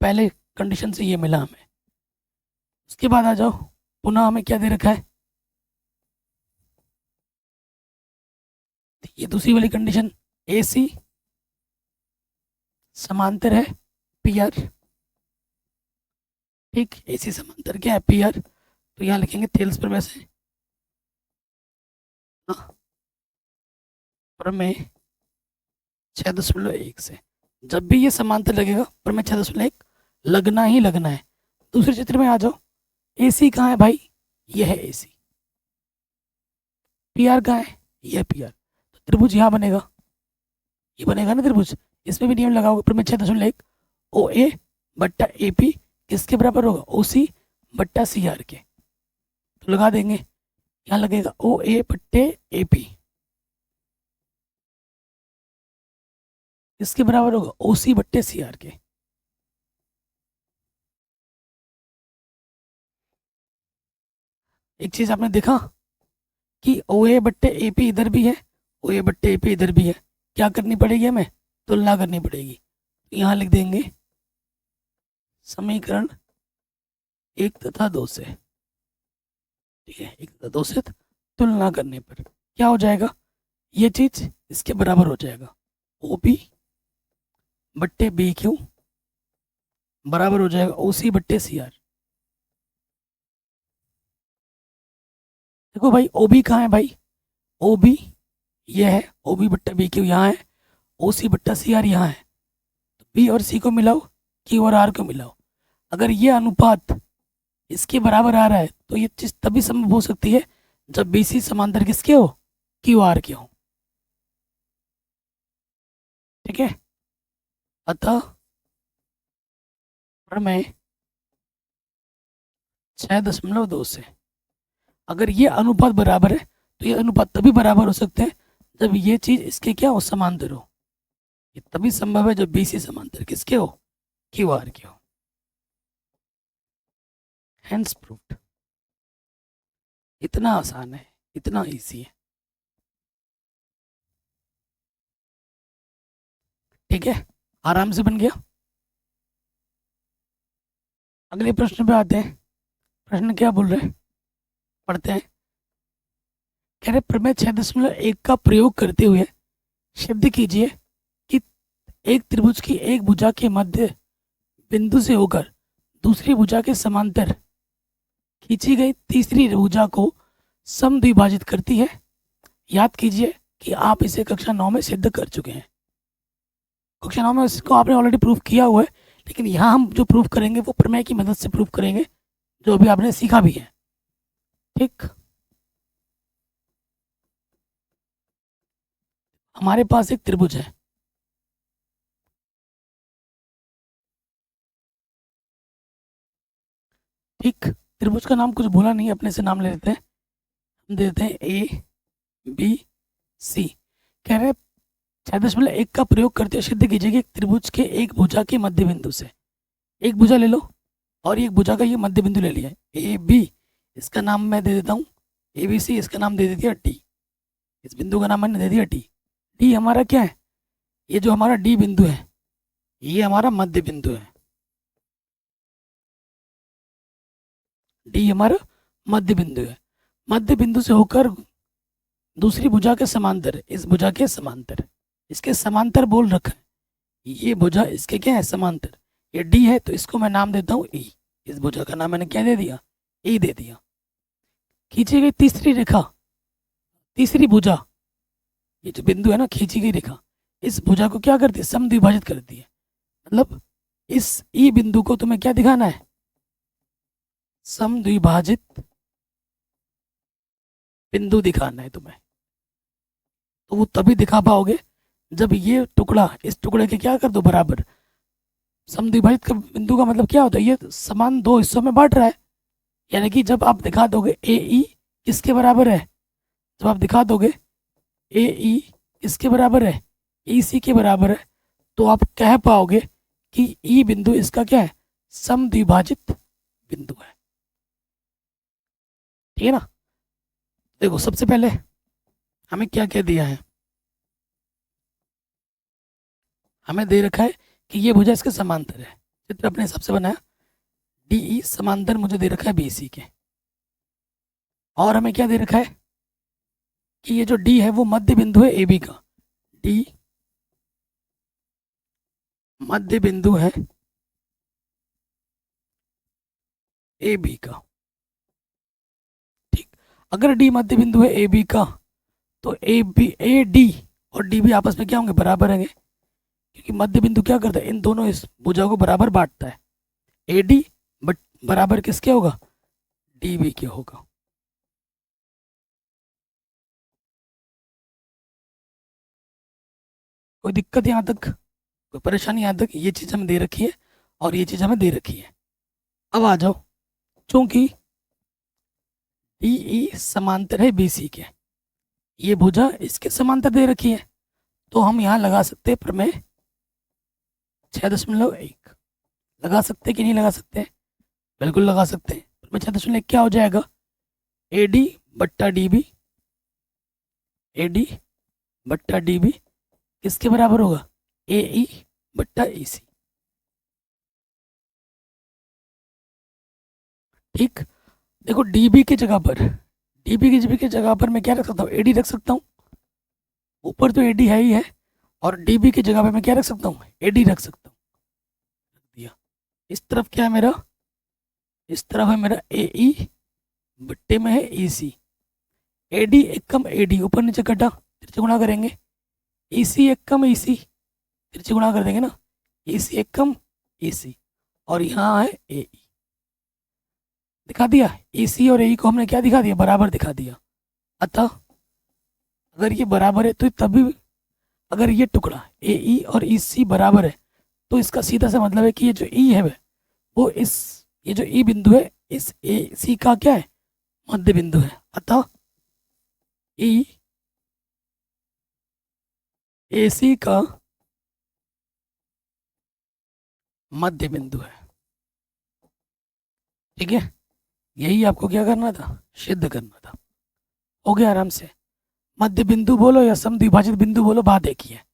पहले कंडीशन से ये मिला हमें। उसके बाद आ जाओ, पुनः हमें क्या दे रखा है, ये दूसरी वाली कंडीशन, ए सी समांतर है पी आर। ठीक, ए सी समांतर क्या है पी आर, तो यहाँ लिखेंगे थेल्स प्रमेय से, प्रमेय 6.1 से। जब भी ये समांतर लगेगा प्रमेय 6.1 लगना ही लगना है। दूसरे चित्र में आ जाओ, ए सी कहाँ है भाई, ये है ए सी, पी आर कहाँ है, ये पी आर, तो त्रिभुज यहाँ बनेगा, ये बनेगा ना त्रिभुज। इसमें भी नियम लगाओगे, प्रमेय 6.1 ओ ए बट्टा ए पी किसके बराबर होगा, ओ सी बट्टा सी आर के। तो लगा देंगे, यहाँ लगेगा ओ ए बट्टे ए पी किसके बराबर होगा, ओ सी बट्टे सी आर के। एक चीज आपने देखा कि ओ ए बट्टे ए पी इधर भी है, ओ ए बट्टे ए पी इधर भी है, क्या करनी पड़ेगी हमें, तुलना करनी पड़ेगी। यहाँ लिख देंगे समीकरण 1 तथा 2 से। ठीक है, 1 तथा 2 से तुलना करने पर क्या हो जाएगा, ये चीज इसके बराबर हो जाएगा, ओ बी बट्टे बी क्यू बराबर हो जाएगा ओ सी बट्टे सी आर। देखो भाई ओ बी कहाँ है भाई, ओ बी ये है, ओ बी बट्टा बी क्यू यहाँ है, ओ सी बट्टा सी आर यहाँ है। तो बी और सी को मिलाओ, क्यू और आर को मिलाओ। अगर ये अनुपात इसके बराबर आ रहा है तो ये चीज तभी संभव हो सकती है जब बी सी समांतर किसके हो, क्यू आर के हो। ठीक है, अतः प्रमेय 6.2 से अगर ये अनुपात बराबर है तो ये अनुपात तभी बराबर हो सकते हैं जब ये चीज इसके क्या हो, समांतर हो। ये तभी संभव है जब बी सी समांतर किसके हो, क्यू आर के हो। हेंस प्रूव्ड, इतना आसान है। इतना इजी है। ठीक है, आराम से बन गया। अगले प्रश्न पे आते हैं। प्रश्न क्या बोल रहे हैं, पढ़ते हैं। कह रहे प्रमेय 6.1 का प्रयोग करते हुए सिद्ध कीजिए कि एक त्रिभुज की एक भुजा के मध्य बिंदु से होकर दूसरी भुजा के समांतर खींची गई तीसरी भुजा को समद्विभाजित करती है। याद कीजिए कि आप इसे कक्षा 9 में सिद्ध कर चुके हैं। कक्षा 9 में इसको आपने ऑलरेडी प्रूफ किया हुआ है, लेकिन यहाँ हम जो प्रूफ करेंगे वो प्रमेय की मदद से प्रूफ करेंगे, जो अभी आपने सीखा भी है। ठीक, हमारे पास एक त्रिभुज है। ठीक, त्रिभुज का नाम कुछ बोला नहीं, अपने से नाम ले लेते हैं। हम दे देते हैं ए बी सी। कह रहे 6.1 का प्रयोग करते हुए सिद्ध कीजिए कि त्रिभुज के एक भुजा के मध्य बिंदु से, एक भुजा ले लो और एक भुजा का ये मध्य बिंदु ले लिया ए बी, इसका नाम मैं दे देता हूँ ए बी सी, इसका नाम दे देती है डी। इस बिंदु का नाम मैंने दे दिया डी। डी हमारा क्या है, ये जो हमारा डी बिंदु है ये हमारा मध्य बिंदु है। डी हमारा मध्य बिंदु है। मध्य बिंदु से होकर दूसरी भुजा के समांतर, इस भुजा के समांतर, इसके समांतर बोल रखा है, ये भुजा इसके क्या है समांतर, ये डी है, तो इसको मैं नाम देता हूँ ई। इस भुजा का नाम मैंने क्या दे दिया, ई दे दिया। खींची गई तीसरी रेखा, तीसरी भुजा, ये जो बिंदु है ना खींची गई रेखा, इस भुजा को क्या करती है, समद्विभाजित करती है। मतलब इस ई बिंदु को तुम्हें क्या दिखाना है, समद्विभाजित बिंदु दिखाना है तुम्हें। तो वो तभी दिखा पाओगे जब ये टुकड़ा इस टुकड़े के क्या कर दो बराबर। समद्विभाजित का बिंदु का मतलब क्या होता है, ये समान दो हिस्सों में बांट रहा है। यानी कि जब आप दिखा दोगे ए ई किसके बराबर है, जब आप दिखा दोगे ए ई किसके बराबर है, ई सी के बराबर है, तो आप कह पाओगे कि ई बिंदु इसका क्या है, समद्विभाजित बिंदु है। ठीक है ना। देखो सबसे पहले हमें क्या क्या दिया है, हमें दे रखा है कि ये भुजा इसके समांतर है, चित्र अपने हिसाब से बनाया, डी ई समांतर मुझे दे रखा है बी सी के। और हमें क्या दे रखा है कि ये जो डी है वो मध्य बिंदु है ए बी का, डी मध्य बिंदु है ए बी का। ठीक, अगर डी मध्य बिंदु है ए बी का तो ए बी ए डी और डी भी आपस में क्या होंगे, बराबर होंगे, क्योंकि मध्य बिंदु क्या करता है, इन दोनों इस भुजा को बराबर बांटता है। ए डी बट बराबर किसके होगा, डी बी के होगा। कोई दिक्कत यहाँ तक, कोई परेशानी यहाँ तक, ये चीज़ हमें दे रखी है और ये चीज़ हमें दे रखी है। अब आ जाओ, चूंकि डी ई समांतर है बी सी के, ये भुजा इसके समांतर दे रखी है, तो हम यहाँ लगा सकते हैं प्रमेय 6.1। लगा सकते कि नहीं लगा सकते, बिल्कुल लगा सकते हैं। प्रमेय 6.1 क्या हो जाएगा, ए डी बट्टा डी बी, ए डी बट्टा डी बी किसके बराबर होगा, ए ई बट्टा ई सी। ठीक, देखो डीबी की जगह पर, डीबी की जगह पर मैं क्या रख सकता हूँ, एडी रख सकता हूँ। ऊपर तो एडी है ही है, और डीबी की जगह पे मैं क्या रख सकता हूँ, एडी रख सकता हूँ। रख दिया। इस तरफ क्या है मेरा, इस तरफ है मेरा ए ई बट्टे में है ई सी। ए डी एक कम ए डी, ऊपर नीचे कटा, तिरछे गुणा करेंगे। ई सी एक कम ई सी, तिरछे गुणा कर देंगे ना, ई सी एक कम ई सी, और यहाँ है ए ई। दिखा दिया, ई सी और ए ई को हमने क्या दिखा दिया, बराबर दिखा दिया। अतः अगर ये बराबर है तो तभी, अगर ये टुकड़ा ए ई और ई सी बराबर है तो इसका सीधा सा मतलब है कि ये जो ई है वो इस, ये जो ई बिंदु है इस ए सी का क्या है, मध्य बिंदु है। अतः ई ए सी का मध्य बिंदु है। ठीक है, यही आपको क्या करना था, सिद्ध करना था। हो गया आराम से। मध्य बिंदु बोलो या समद्विभाजित बिंदु बोलो, बात एक ही है।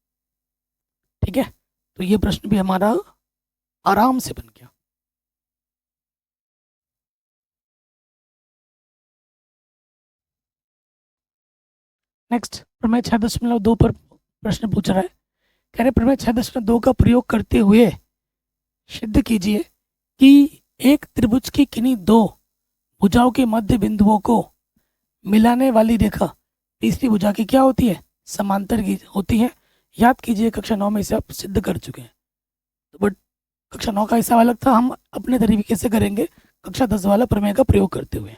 ठीक है, तो ये प्रश्न भी हमारा आराम से बन गया। नेक्स्ट प्रमेय 6.2 पर प्रश्न पूछ रहा है। कह रहे प्रमेय 6.2 का प्रयोग करते हुए सिद्ध कीजिए कि एक त्रिभुज की किन्हीं दो भुजाओं के मध्य बिंदुओं को मिलाने वाली रेखा तीसरी भुजा की क्या होती है, समांतर की होती है। याद कीजिए कक्षा 9 में इसे आप सिद्ध कर चुके हैं, तो बट कक्षा 9 का हिस्सा अलग था, हम अपने तरीके से करेंगे कक्षा 10 वाला प्रमेय का प्रयोग करते हुए।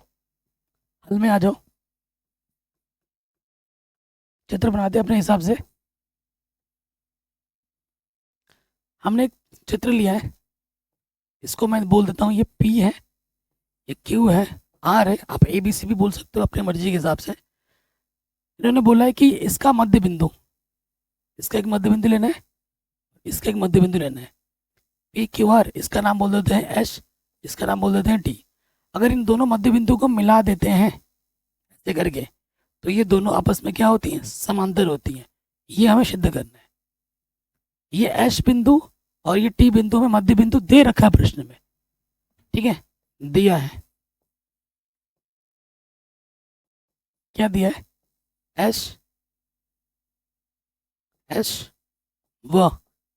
हल में आ जाओ, चित्र बनाते अपने हिसाब से। हमने एक चित्र लिया है, इसको मैं बोल देता हूँ ये P है, ये Q है, R है, आप ABC भी बोल सकते हो अपनी मर्जी के हिसाब से। इन्होंने बोला है कि इसका मध्य बिंदु, इसका एक मध्य बिंदु लेना है, इसका एक मध्य बिंदु लेना है। PQR, इसका नाम बोल देते हैं S, इसका नाम बोल देते हैं T। अगर इन दोनों मध्य बिंदु को मिला देते हैं ऐसे करके, तो ये दोनों आपस में क्या होती हैं, समांतर होती हैं। ये हमें सिद्ध करना है। ये S बिंदु और ये T बिंदु में मध्य बिंदु दे रखा है प्रश्न में, ठीक है, दिया है। क्या दिया है, S व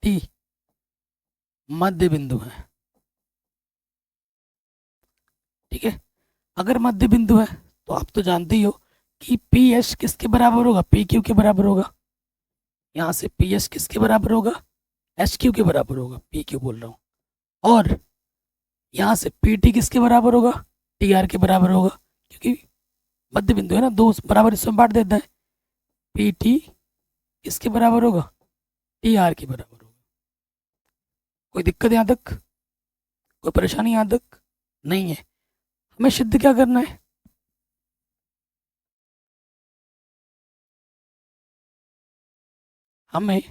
T मध्य बिंदु है। ठीक है, अगर मध्य बिंदु है तो आप तो जानते ही हो कि PS किसके बराबर होगा, PQ के बराबर होगा। यहाँ से PS किसके बराबर होगा, SQ के बराबर होगा, PQ बोल रहा हूँ। और यहाँ से PT किसके बराबर होगा, TR के बराबर होगा, क्योंकि मध्य बिंदु है ना, दो बराबर हिस्सों में बांट देता है। PT किसके बराबर होगा, TR के बराबर होगा। कोई दिक्कत यहाँ तक, कोई परेशानी यहाँ तक नहीं है। हमें सिद्ध क्या करना है, हमें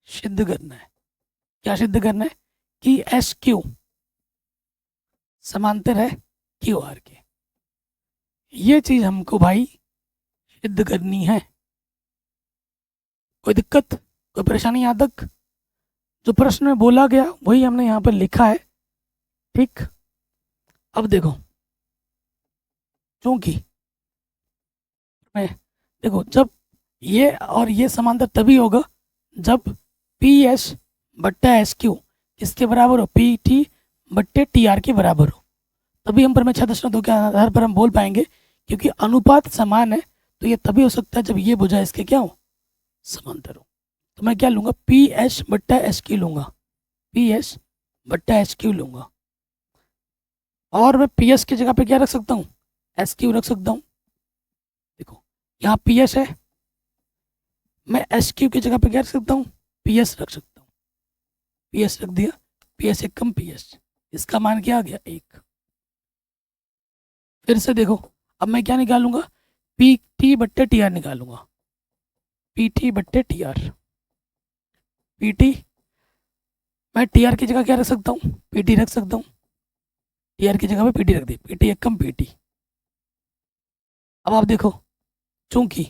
सिद्ध करना है। क्या सिद्ध करना है कि SQ समांतर है QR के। ये चीज हमको भाई सिद्ध करनी है। कोई दिक्कत, कोई परेशानी यहाँ तक? जो प्रश्न में बोला गया वही हमने यहाँ पर लिखा है। ठीक, अब देखो, क्योंकि मैं देखो, जब ये और ये समांतर तभी होगा जब PS बट्टा SQ किसके बराबर हो, PT बट्टे TR के बराबर हो, तभी हम प्रमेय 6.2 के आधार पर हम बोल पाएंगे। क्योंकि अनुपात समान है तो ये तभी हो सकता है जब ये भुजा इसके क्या हो, समांतर हो। तो मैं क्या लूंगा, PS बट्टा SQ लूंगा, PS बट्टा SQ लूंगा। और मैं PS की जगह पे क्या रख सकता हूँ, SQ रख सकता हूँ। देखो यहाँ PS है, मैं SQ की जगह पे क्या रख सकता हूँ, PS रख सकता हूँ। PS रख दिया, PS एक कम PS, इसका मान क्या आ गया, 1। फिर से देखो, अब मैं क्या निकालूंगा, PT बट्टे TR निकालूंगा, PT बट्टे TR। PT मैं TR की जगह क्या रख सकता हूँ, PT रख सकता हूँ। TR की जगह पे PT रख दी, PT एक कम PT। अब आप देखो, चूंकि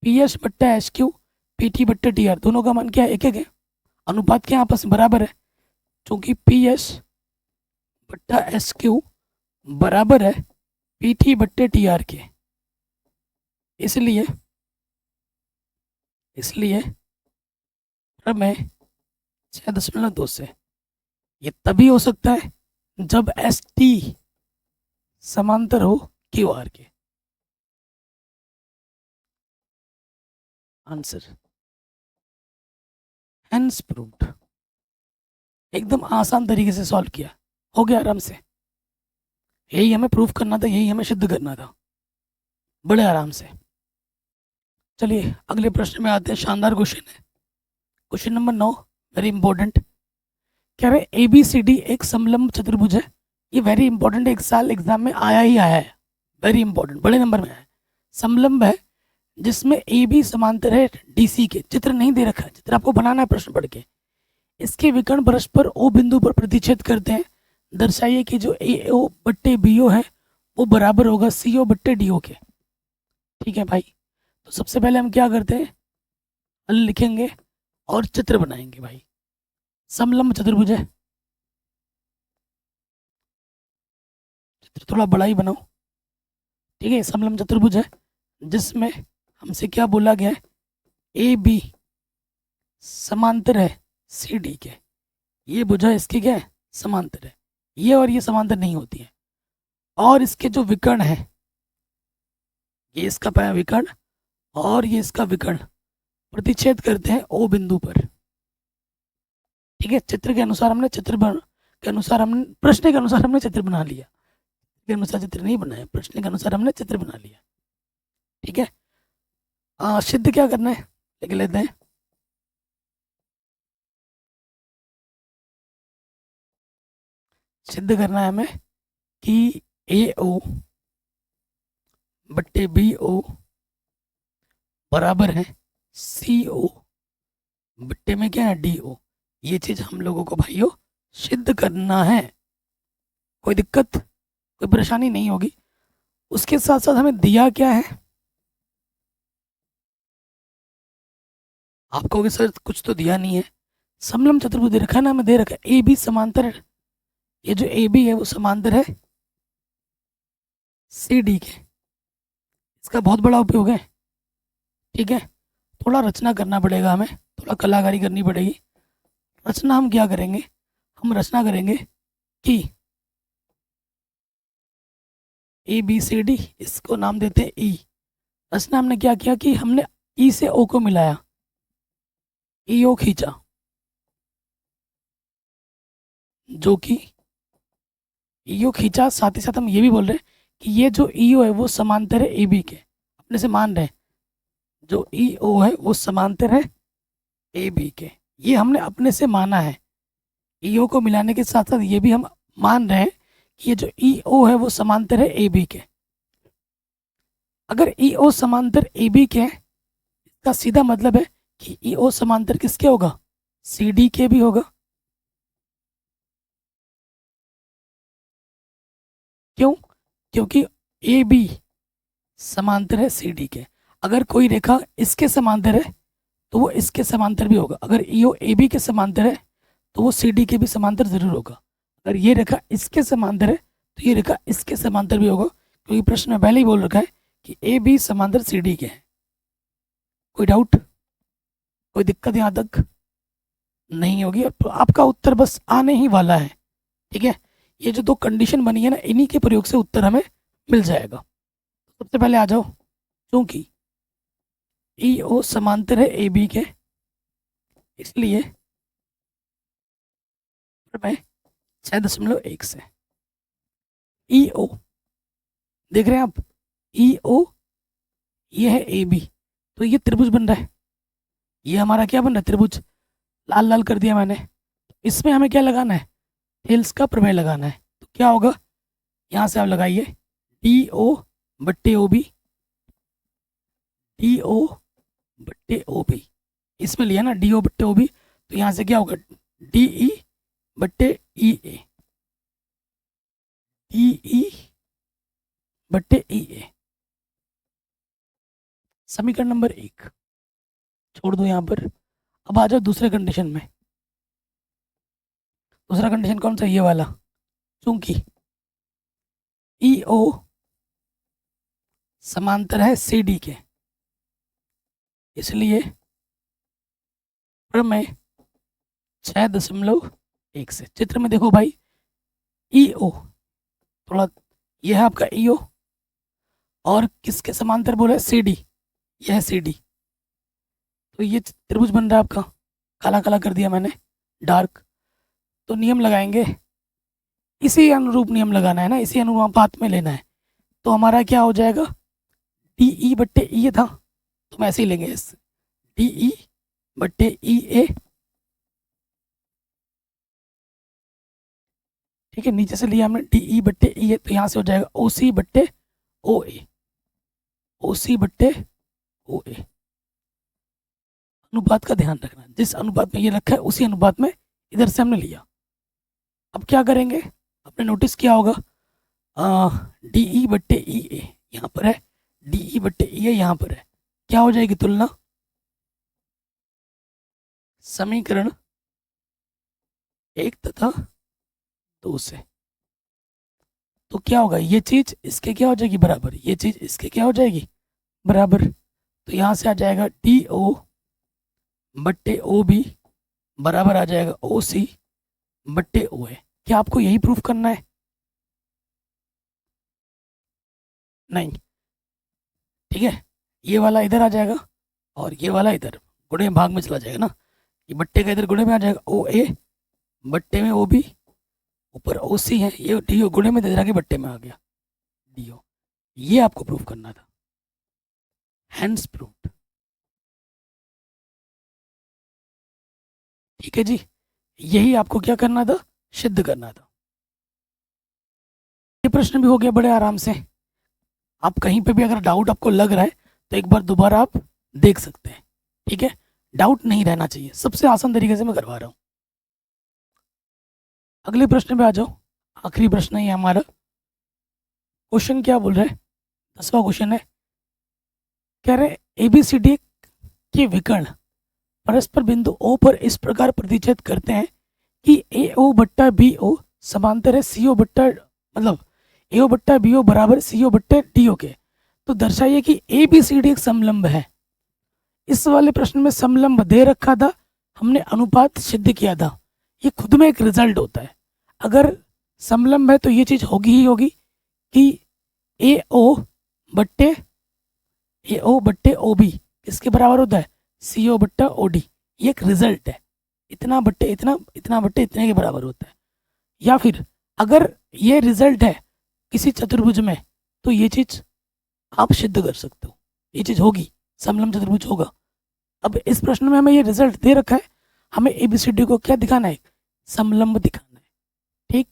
PS बट्टा SQ PT बट्टे TR दोनों का मान क्या है, एक एक है, अनुपात क्या आपस में बराबर है। चूंकि PS बट्टा SQ बराबर है PT बट्टे TR के, इसलिए प्रमेय 6.2 से ये तभी हो सकता है जब ST समांतर हो QR के। Answer hence proved. एकदम आसान तरीके से सॉल्व किया, हो गया आराम से। यही हमें प्रूफ करना था, यही हमें सिद्ध करना था, बड़े आराम से। चलिए अगले प्रश्न में आते हैं। शानदार क्वेश्चन है, क्वेश्चन नंबर 9, वेरी इंपॉर्टेंट। कह रहे ABCD एक समलंब चतुर्भुज है। ये वेरी इंपॉर्टेंट, एक साल एग्जाम में आया ही आया है, वेरी इंपॉर्टेंट, बड़े नंबर में है। समलंब है जिसमें AB समांतर है DC के। चित्र नहीं दे रखा है, चित्र आपको बनाना है प्रश्न पढ़ के। इसके विकर्ण परस्पर O बिंदु पर प्रतिच्छेद करते हैं। दर्शाइए कि जो AO बट्टे BO है वो बराबर होगा CO बट्टे DO के। ठीक है भाई। तो सबसे पहले हम क्या करते हैं, हल लिखेंगे और चित्र बनाएंगे भाई। समलंब चतुर्भुज है, चित्र थोड़ा बड़ा ही बनाओ। ठीक है, समलंब चतुर्भुज है जिसमें हमसे क्या बोला गया है, ए बी समांतर है सी डी के। ये भुजा इसकी क्या है, समांतर है। ये और ये समांतर नहीं होती है। और इसके जो विकर्ण है, ये इसका पाया विकर्ण और ये इसका विकर्ण प्रतिच्छेद करते हैं ओ बिंदु पर। ठीक है, चित्र के अनुसार हमने प्रश्न के अनुसार हमने चित्र बना लिया। के अनुसार चित्र नहीं बनाया, प्रश्न के अनुसार हमने चित्र बना लिया। ठीक है, सिद्ध क्या करना है लिख लेते हैं। सिद्ध करना है हमें कि ए ओ बट्टे बी ओ बराबर है सी ओ बट्टे में क्या है डी ओ। ये चीज हम लोगों को भाइयों सिद्ध करना है। कोई दिक्कत, कोई परेशानी नहीं होगी। उसके साथ साथ हमें दिया क्या है, आप कहोगे सर कुछ तो दिया नहीं है। समलंब चतुर्भुज दे रखा है ना, हमें दे रखा है ए बी समांतर है। ये जो ए बी है वो समांतर है सी डी के। इसका बहुत बड़ा उपयोग है। ठीक है, थोड़ा रचना करना पड़ेगा, हमें थोड़ा कलाकारी करनी पड़ेगी। रचना हम क्या करेंगे, हम रचना करेंगे कि ए बी सी डी, इसको नाम देते हैं ई। रचना हमने क्या किया कि हमने ई से ओ को मिलाया, ई ओ खींचा, जो कि ई ओ खींचा। साथ ही साथ हम ये भी बोल रहे हैं कि ये जो ई ओ है वो समांतर है ए बी के। अपने से मान रहे हैं जो ई ओ है वो समांतर है ए बी के। ये हमने अपने से माना है। ई ओ को मिलाने के साथ साथ ये भी हम मान रहे हैं कि ये जो ई ओ है वो समांतर है ए बी के। अगर ई ओ समांतर ए बी के, इसका सीधा मतलब है कि ई ओ समांतर किसके होगा, सी डी के भी होगा। क्यों, क्योंकि ए बी समांतर है सी डी के। अगर कोई रेखा इसके समांतर है तो वो इसके समांतर भी होगा। अगर ई ओ ए बी के समांतर है तो वो सी डी के भी समांतर जरूर होगा। अगर ये रेखा इसके समांतर है तो ये रेखा इसके समांतर भी होगा, क्योंकि प्रश्न में पहले ही बोल रखा है कि ए बी समांतर सी डी के हैं। कोई डाउट, कोई दिक्कत यहाँ तक नहीं होगी। और आपका उत्तर बस आने ही वाला है। ठीक है, ये जो दो कंडीशन बनी है ना, इन्हीं के प्रयोग से उत्तर हमें मिल जाएगा। सबसे पहले आ जाओ, क्योंकि ई ओ समांतर है ए बी के, इसलिए मैं 6.1 से ई ओ, देख रहे हैं आप, ई ओ ये है ए बी, तो ये त्रिभुज बन रहा है। ये हमारा क्या बन रहा है, त्रिभुज। लाल लाल कर दिया मैंने। इसमें हमें क्या लगाना है, थेल्स का प्रमेय लगाना है। तो क्या होगा, यहाँ से आप लगाइए डी ओ बट्टे ओ बी, डी ओ बट्टे ओ बी। इसमें लिया ना डी ओ बट्टे ओ बी, तो यहाँ से क्या होगा, डी ई बट्टे ई ए, डी ई बट्टे ई ए। समीकरण नंबर 1 छोड़ दो यहाँ पर। अब आ जाओ दूसरे कंडीशन में। दूसरा कंडीशन कौन सा, ये वाला। चूंकि ई ओ समांतर है सी डी के, इसलिए प्रमेय 6.1 से। चित्र में देखो भाई, ई ओ थोड़ा, यह है आपका ई ओ, और किसके समांतर बोला है, सी डी। यह है सी डी, तो ये त्रिभुज बन रहा है आपका। काला काला कर दिया मैंने, डार्क। तो नियम लगाएंगे, इसी अनुरूप नियम लगाना है ना, इसी अनुपात में लेना है। तो हमारा क्या हो जाएगा, डी ई बट्टे ई था, तो हम ऐसे ही लेंगे इस डी ई बट्टे ई ए। ठीक है, नीचे से लिया हमने डी ई बट्टे ई ए, तो यहाँ से हो जाएगा ओ सी बट्टे ओ ए, ओ सी बट्टे ओ ए। अनुपात का ध्यान रखना, जिस अनुपात में ये रखा है उसी अनुपात में इधर से हमने लिया। अब क्या करेंगे, आपने नोटिस किया होगा डी ई बट्टे ई ए यहाँ पर है डी ई बट्टे ये यहाँ पर है, क्या हो जाएगी तुलना समीकरण 1 तथा 2 से। तो क्या होगा, ये चीज इसके क्या हो जाएगी बराबर, ये चीज इसके क्या हो जाएगी बराबर। तो यहाँ से आ जाएगा डी ओ बट्टे ओ बी बराबर आ जाएगा ओ सी बट्टे ओ ए। क्या आपको यही प्रूफ करना है? नहीं, ठीक है, ये वाला इधर आ जाएगा और ये वाला इधर गुणे भाग में चला जाएगा ना, ये बट्टे का इधर गुणे में आ जाएगा ओ ए बट्टे में ओ बी, ऊपर ओ सी है, ये डी ओ गुणे में दे रहा के बट्टे में आ गया डी ओ। ये आपको प्रूफ करना था, हैंस प्रूव्ड। ठीक है जी, यही आपको क्या करना था, सिद्ध करना था। ये प्रश्न भी हो गया बड़े आराम से। आप कहीं पे भी अगर डाउट आपको लग रहा है तो एक बार दोबारा आप देख सकते हैं, ठीक है, डाउट नहीं रहना चाहिए, सबसे आसान तरीके से मैं करवा रहा हूँ। अगले प्रश्न पे आ जाओ, आखिरी प्रश्न है हमारा। क्वेश्चन क्या बोल रहा है, 10वां क्वेश्चन है, कह रहे एबीसीडी के विकर्ण परस्पर बिंदु O पर इस प्रकार प्रतिच्छेद करते हैं कि AO बट्टा BO समांतर है CO बट्टा मतलब AO बट्टा BO बराबर CO बट्टे DO के। तो दर्शाइए कि ABCD एक समलंब है। इस वाले प्रश्न में समलंब दे रखा था, हमने अनुपात सिद्ध किया था। ये खुद में एक रिजल्ट होता है, अगर समलंब है तो ये चीज होगी ही होगी कि AO बट्टे OB किसके बराबर होता है, CO बट्टा OD। ये एक रिजल्ट है, इतना बट्टे इतना, इतना बट्टे इतने के बराबर होता है। या फिर अगर ये रिजल्ट है किसी चतुर्भुज में तो ये चीज आप सिद्ध कर सकते हो, ये चीज होगी, समलंब चतुर्भुज होगा। अब इस प्रश्न में हमें ये रिजल्ट दे रखा है, हमें एबीसीडी को क्या दिखाना है, समलंब दिखाना है। ठीक,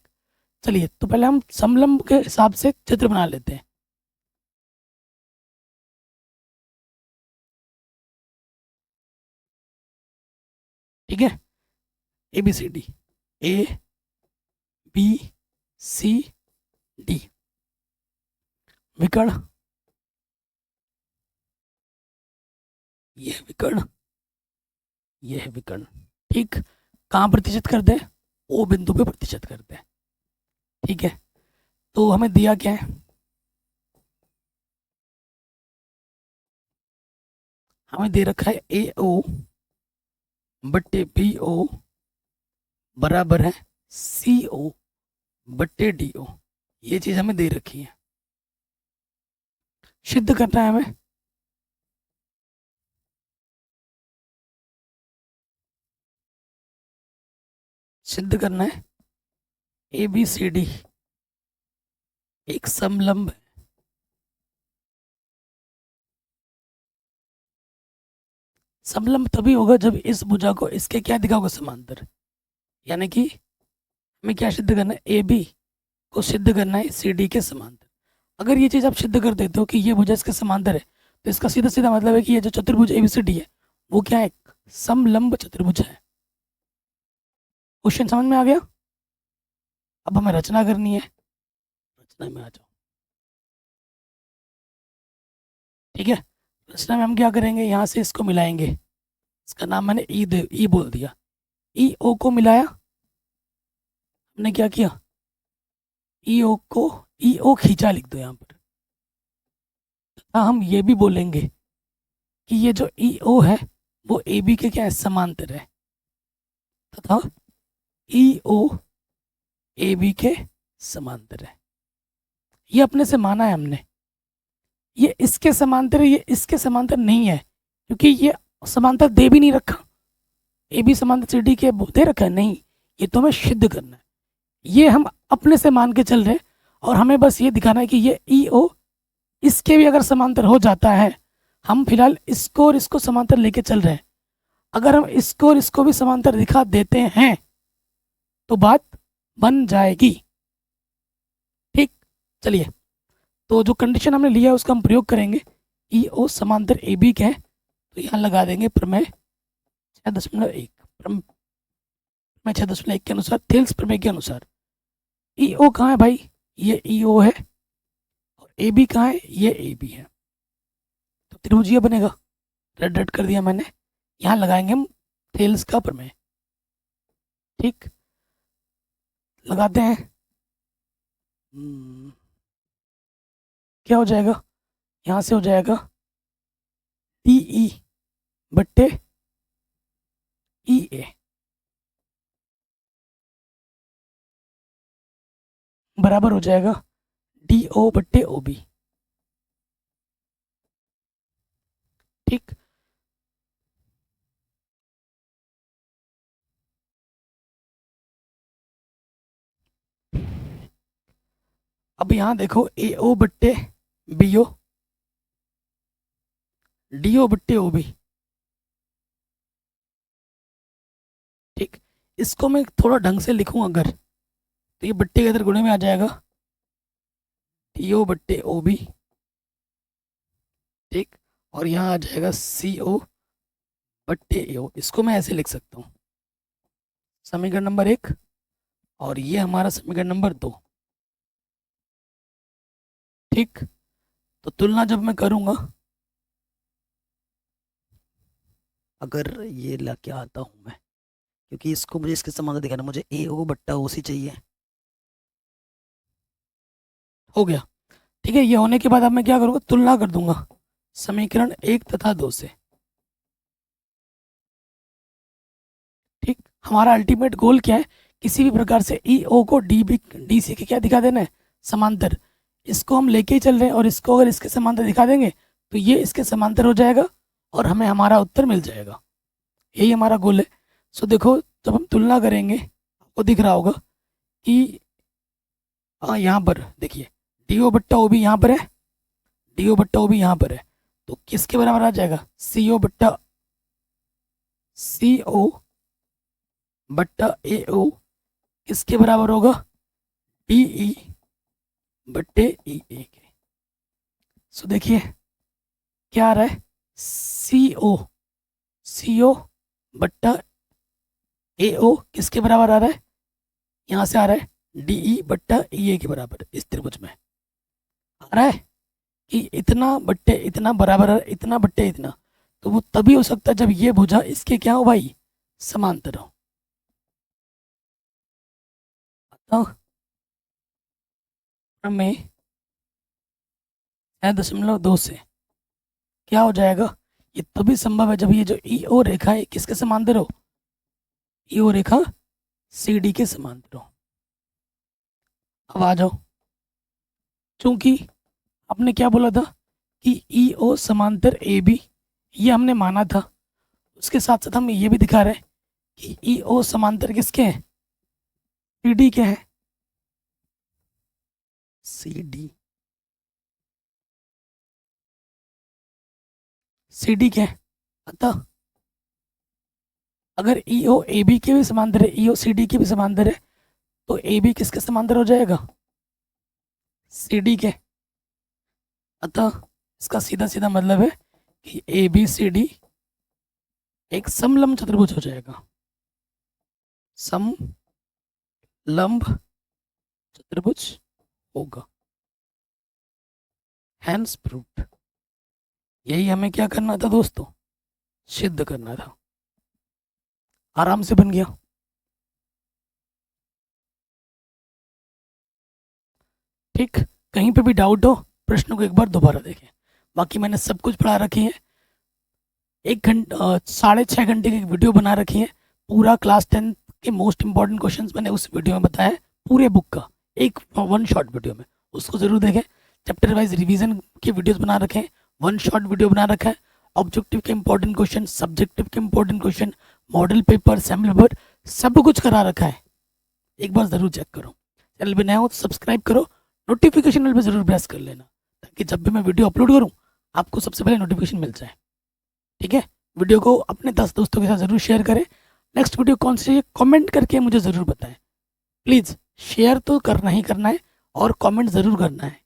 चलिए तो पहले हम समलंब के हिसाब से चित्र बना लेते हैं। ठीक है, ABCD ABCD विकर्ण, यह विकर्ण, यह विकर्ण। ठीक, कहाँ प्रतिशत करते हैं, ओ बिंदु पे प्रतिशत करते हैं। ठीक है, तो हमें दिया क्या है, हमें दे रखा है AO बट्टे BO बराबर है CO बट्टे DO। ये चीज हमें दे रखी है, सिद्ध करना है हमें। सिद्ध करना है ABCD एक समलंब है। समलंब तभी होगा जब इस भुजा को इसके क्या दिखाओगे, समांतर। यानी कि हमें क्या सिद्ध करना है, AB को सिद्ध करना है CD के समांतर। अगर ये चीज आप सिद्ध कर देते हो कि ये भुजा इसके समांतर है, तो इसका सीधा सीधा मतलब है कि ये जो चतुर्भुज ABCD है वो क्या है, समलंब चतुर्भुज है। क्वेश्चन समझ में आ गया? अब हमें रचना करनी है, रचना में आ जाओ। ठीक है, रचना में हम क्या करेंगे, यहाँ से इसको मिलाएंगे, इसका नाम मैंने ई बोल दिया, EO को मिलाया, हमने क्या किया, EO को EO खींचा, लिख दो यहाँ पर। हाँ, हम ये भी बोलेंगे कि ये जो EO है वो AB के क्या है, समांतर है, तथा EO AB के समांतर है। ये अपने से माना है हमने, ये इसके समांतर है, ये इसके समांतर नहीं है, क्योंकि ये समांतर दे भी नहीं रखा, AB समांतर CD के दे रखा है नहीं, ये तो हमें सिद्ध करना है। ये हम अपने से मान के चल रहे हैं और हमें बस ये दिखाना है कि ये EO इसके भी अगर समांतर हो जाता है, हम फिलहाल इसको और इसको समांतर लेके चल रहे हैं, अगर हम इसको और इसको भी समांतर दिखा देते हैं तो बात बन जाएगी। ठीक, चलिए, तो जो कंडीशन हमने लिया है उसका हम प्रयोग करेंगे। EO समांतर AB के हैं, तो यहाँ लगा देंगे प्रमेय 6.1, प्रमेय 6.1 के अनुसार, थेल्स प्रमेय के अनुसार EO कहाँ है भाई, ये EO है, और AB कहाँ है, ये AB है। त्रिभुज ये बनेगा। रेड रेड कर दिया मैंने, यहाँ लगाएंगे हम टेल्स का प्रमेय। ठीक, लगाते हैं। क्या हो जाएगा, यहाँ से हो जाएगा डी ई बट्टे ई ए बराबर हो जाएगा डी ओ बट्टे ओ बी। ठीक, अब यहाँ देखो ए ओ बट्टे बी ओ, डी ओ बट्टे ओ बी। ठीक, इसको मैं थोड़ा ढंग से लिखूं अगर, तो ये बट्टे के अंदर गुणे में आ जाएगा डी ओ बट्टे ओ बी। ठीक, और यहाँ आ जाएगा सी ओ बट्टे ए ओ। इसको मैं ऐसे लिख सकता हूँ, समीकरण नंबर 1 और ये हमारा समीकरण नंबर 2। ठीक, तो तुलना जब मैं करूँगा, अगर ये ला के आता हूँ मैं, क्योंकि इसको मुझे इसके समांतर दिखाना, मुझे ए ओ बट्टा ओ सी चाहिए। हो गया। ठीक है, ये होने के बाद अब मैं क्या करूँगा, तुलना कर दूंगा समीकरण 1 तथा 2 से। ठीक, हमारा अल्टीमेट गोल क्या है, किसी भी प्रकार से ई ओ को डी बी डी सी के क्या दिखा देना है, समांतर। इसको हम लेके ही चल रहे हैं और इसको अगर इसके समांतर दिखा देंगे तो ये इसके समांतर हो जाएगा और हमें हमारा उत्तर मिल जाएगा। यही हमारा गोल है। सो देखो, जब हम तुलना करेंगे आपको दिख रहा होगा कि यहाँ पर देखिए डी ओ बट्टा ओ बी यहाँ पर है, डी ओ बट्टा ओ बी यहाँ पर है, तो किसके बराबर आ जाएगा, सी ओ बट्टा ए ओ किसके बराबर होगा, डी ई बट्टे ई ए के। सो देखिए क्या आ रहा है, सी ओ बट्टा ए ओ किसके बराबर आ रहा है, यहाँ से आ रहा है डी ई बट्टा ई ए के बराबर। इस त्रिभुज में आ रहा है कि इतना बट्टे इतना बराबर है, इतना बट्टे इतना, तो वो तभी हो सकता है जब ये भुजा इसके क्या हो भाई, समांतर हो। में 6.2 से क्या हो जाएगा, ये तभी संभव है जब ये जो ई ओ रेखा है किसके समांतर हो, ई ओ रेखा सी डी के समांतर हो। अब आ जाओ, चूंकि आपने क्या बोला था कि ई ओ समांतर ए बी, ये हमने माना था, उसके साथ साथ हम ये भी दिखा रहे हैं कि ई ओ समांतर किसके हैं, सी डी के हैं, सी डी के हैं। अतः अगर ई ओ ए बी के भी समांतर है, ई ओ सी डी के भी समांतर है, तो ए बी किसके समांतर हो जाएगा, सी डी के। अतः इसका सीधा सीधा मतलब है कि ए बी सी डी एक समलंब चतुर्भुज हो जाएगा, समलंब चतुर्भुज होगा। Hence proved. यही हमें क्या करना था दोस्तों, सिद्ध करना था। आराम से बन गया। ठीक, कहीं पे भी डाउट हो प्रश्न को एक बार दोबारा देखें। बाकी मैंने सब कुछ पढ़ा रखी है, 6.5 घंटे की वीडियो बना रखी है। पूरा क्लास 10 के मोस्ट इंपॉर्टेंट क्वेश्चंस मैंने उस वीडियो में बताया, पूरे बुक का एक वन शॉट वीडियो में, उसको जरूर देखें। चैप्टर वाइज रिवीजन के वीडियोस बना रखे हैं, वन शॉट वीडियो बना रखा है, ऑब्जेक्टिव के इंपॉर्टेंट क्वेश्चन, सब्जेक्टिव के important question, model paper, sample paper, सब कुछ करा रखा है। एक बार जरूर चेक करो। चैनल पे नया हो तो सब्सक्राइब करो, नोटिफिकेशन बेल पे जरूर प्रेस कर लेना, ताकि जब भी मैं वीडियो अपलोड करूँ आपको सबसे पहले नोटिफिकेशन मिल जाए। ठीक है, वीडियो को अपने 10 दोस्तों के साथ जरूर शेयर करें। नेक्स्ट वीडियो कौन सी है कमेंट करके मुझे ज़रूर बताएं। प्लीज़ शेयर तो करना ही करना है और कमेंट ज़रूर करना है।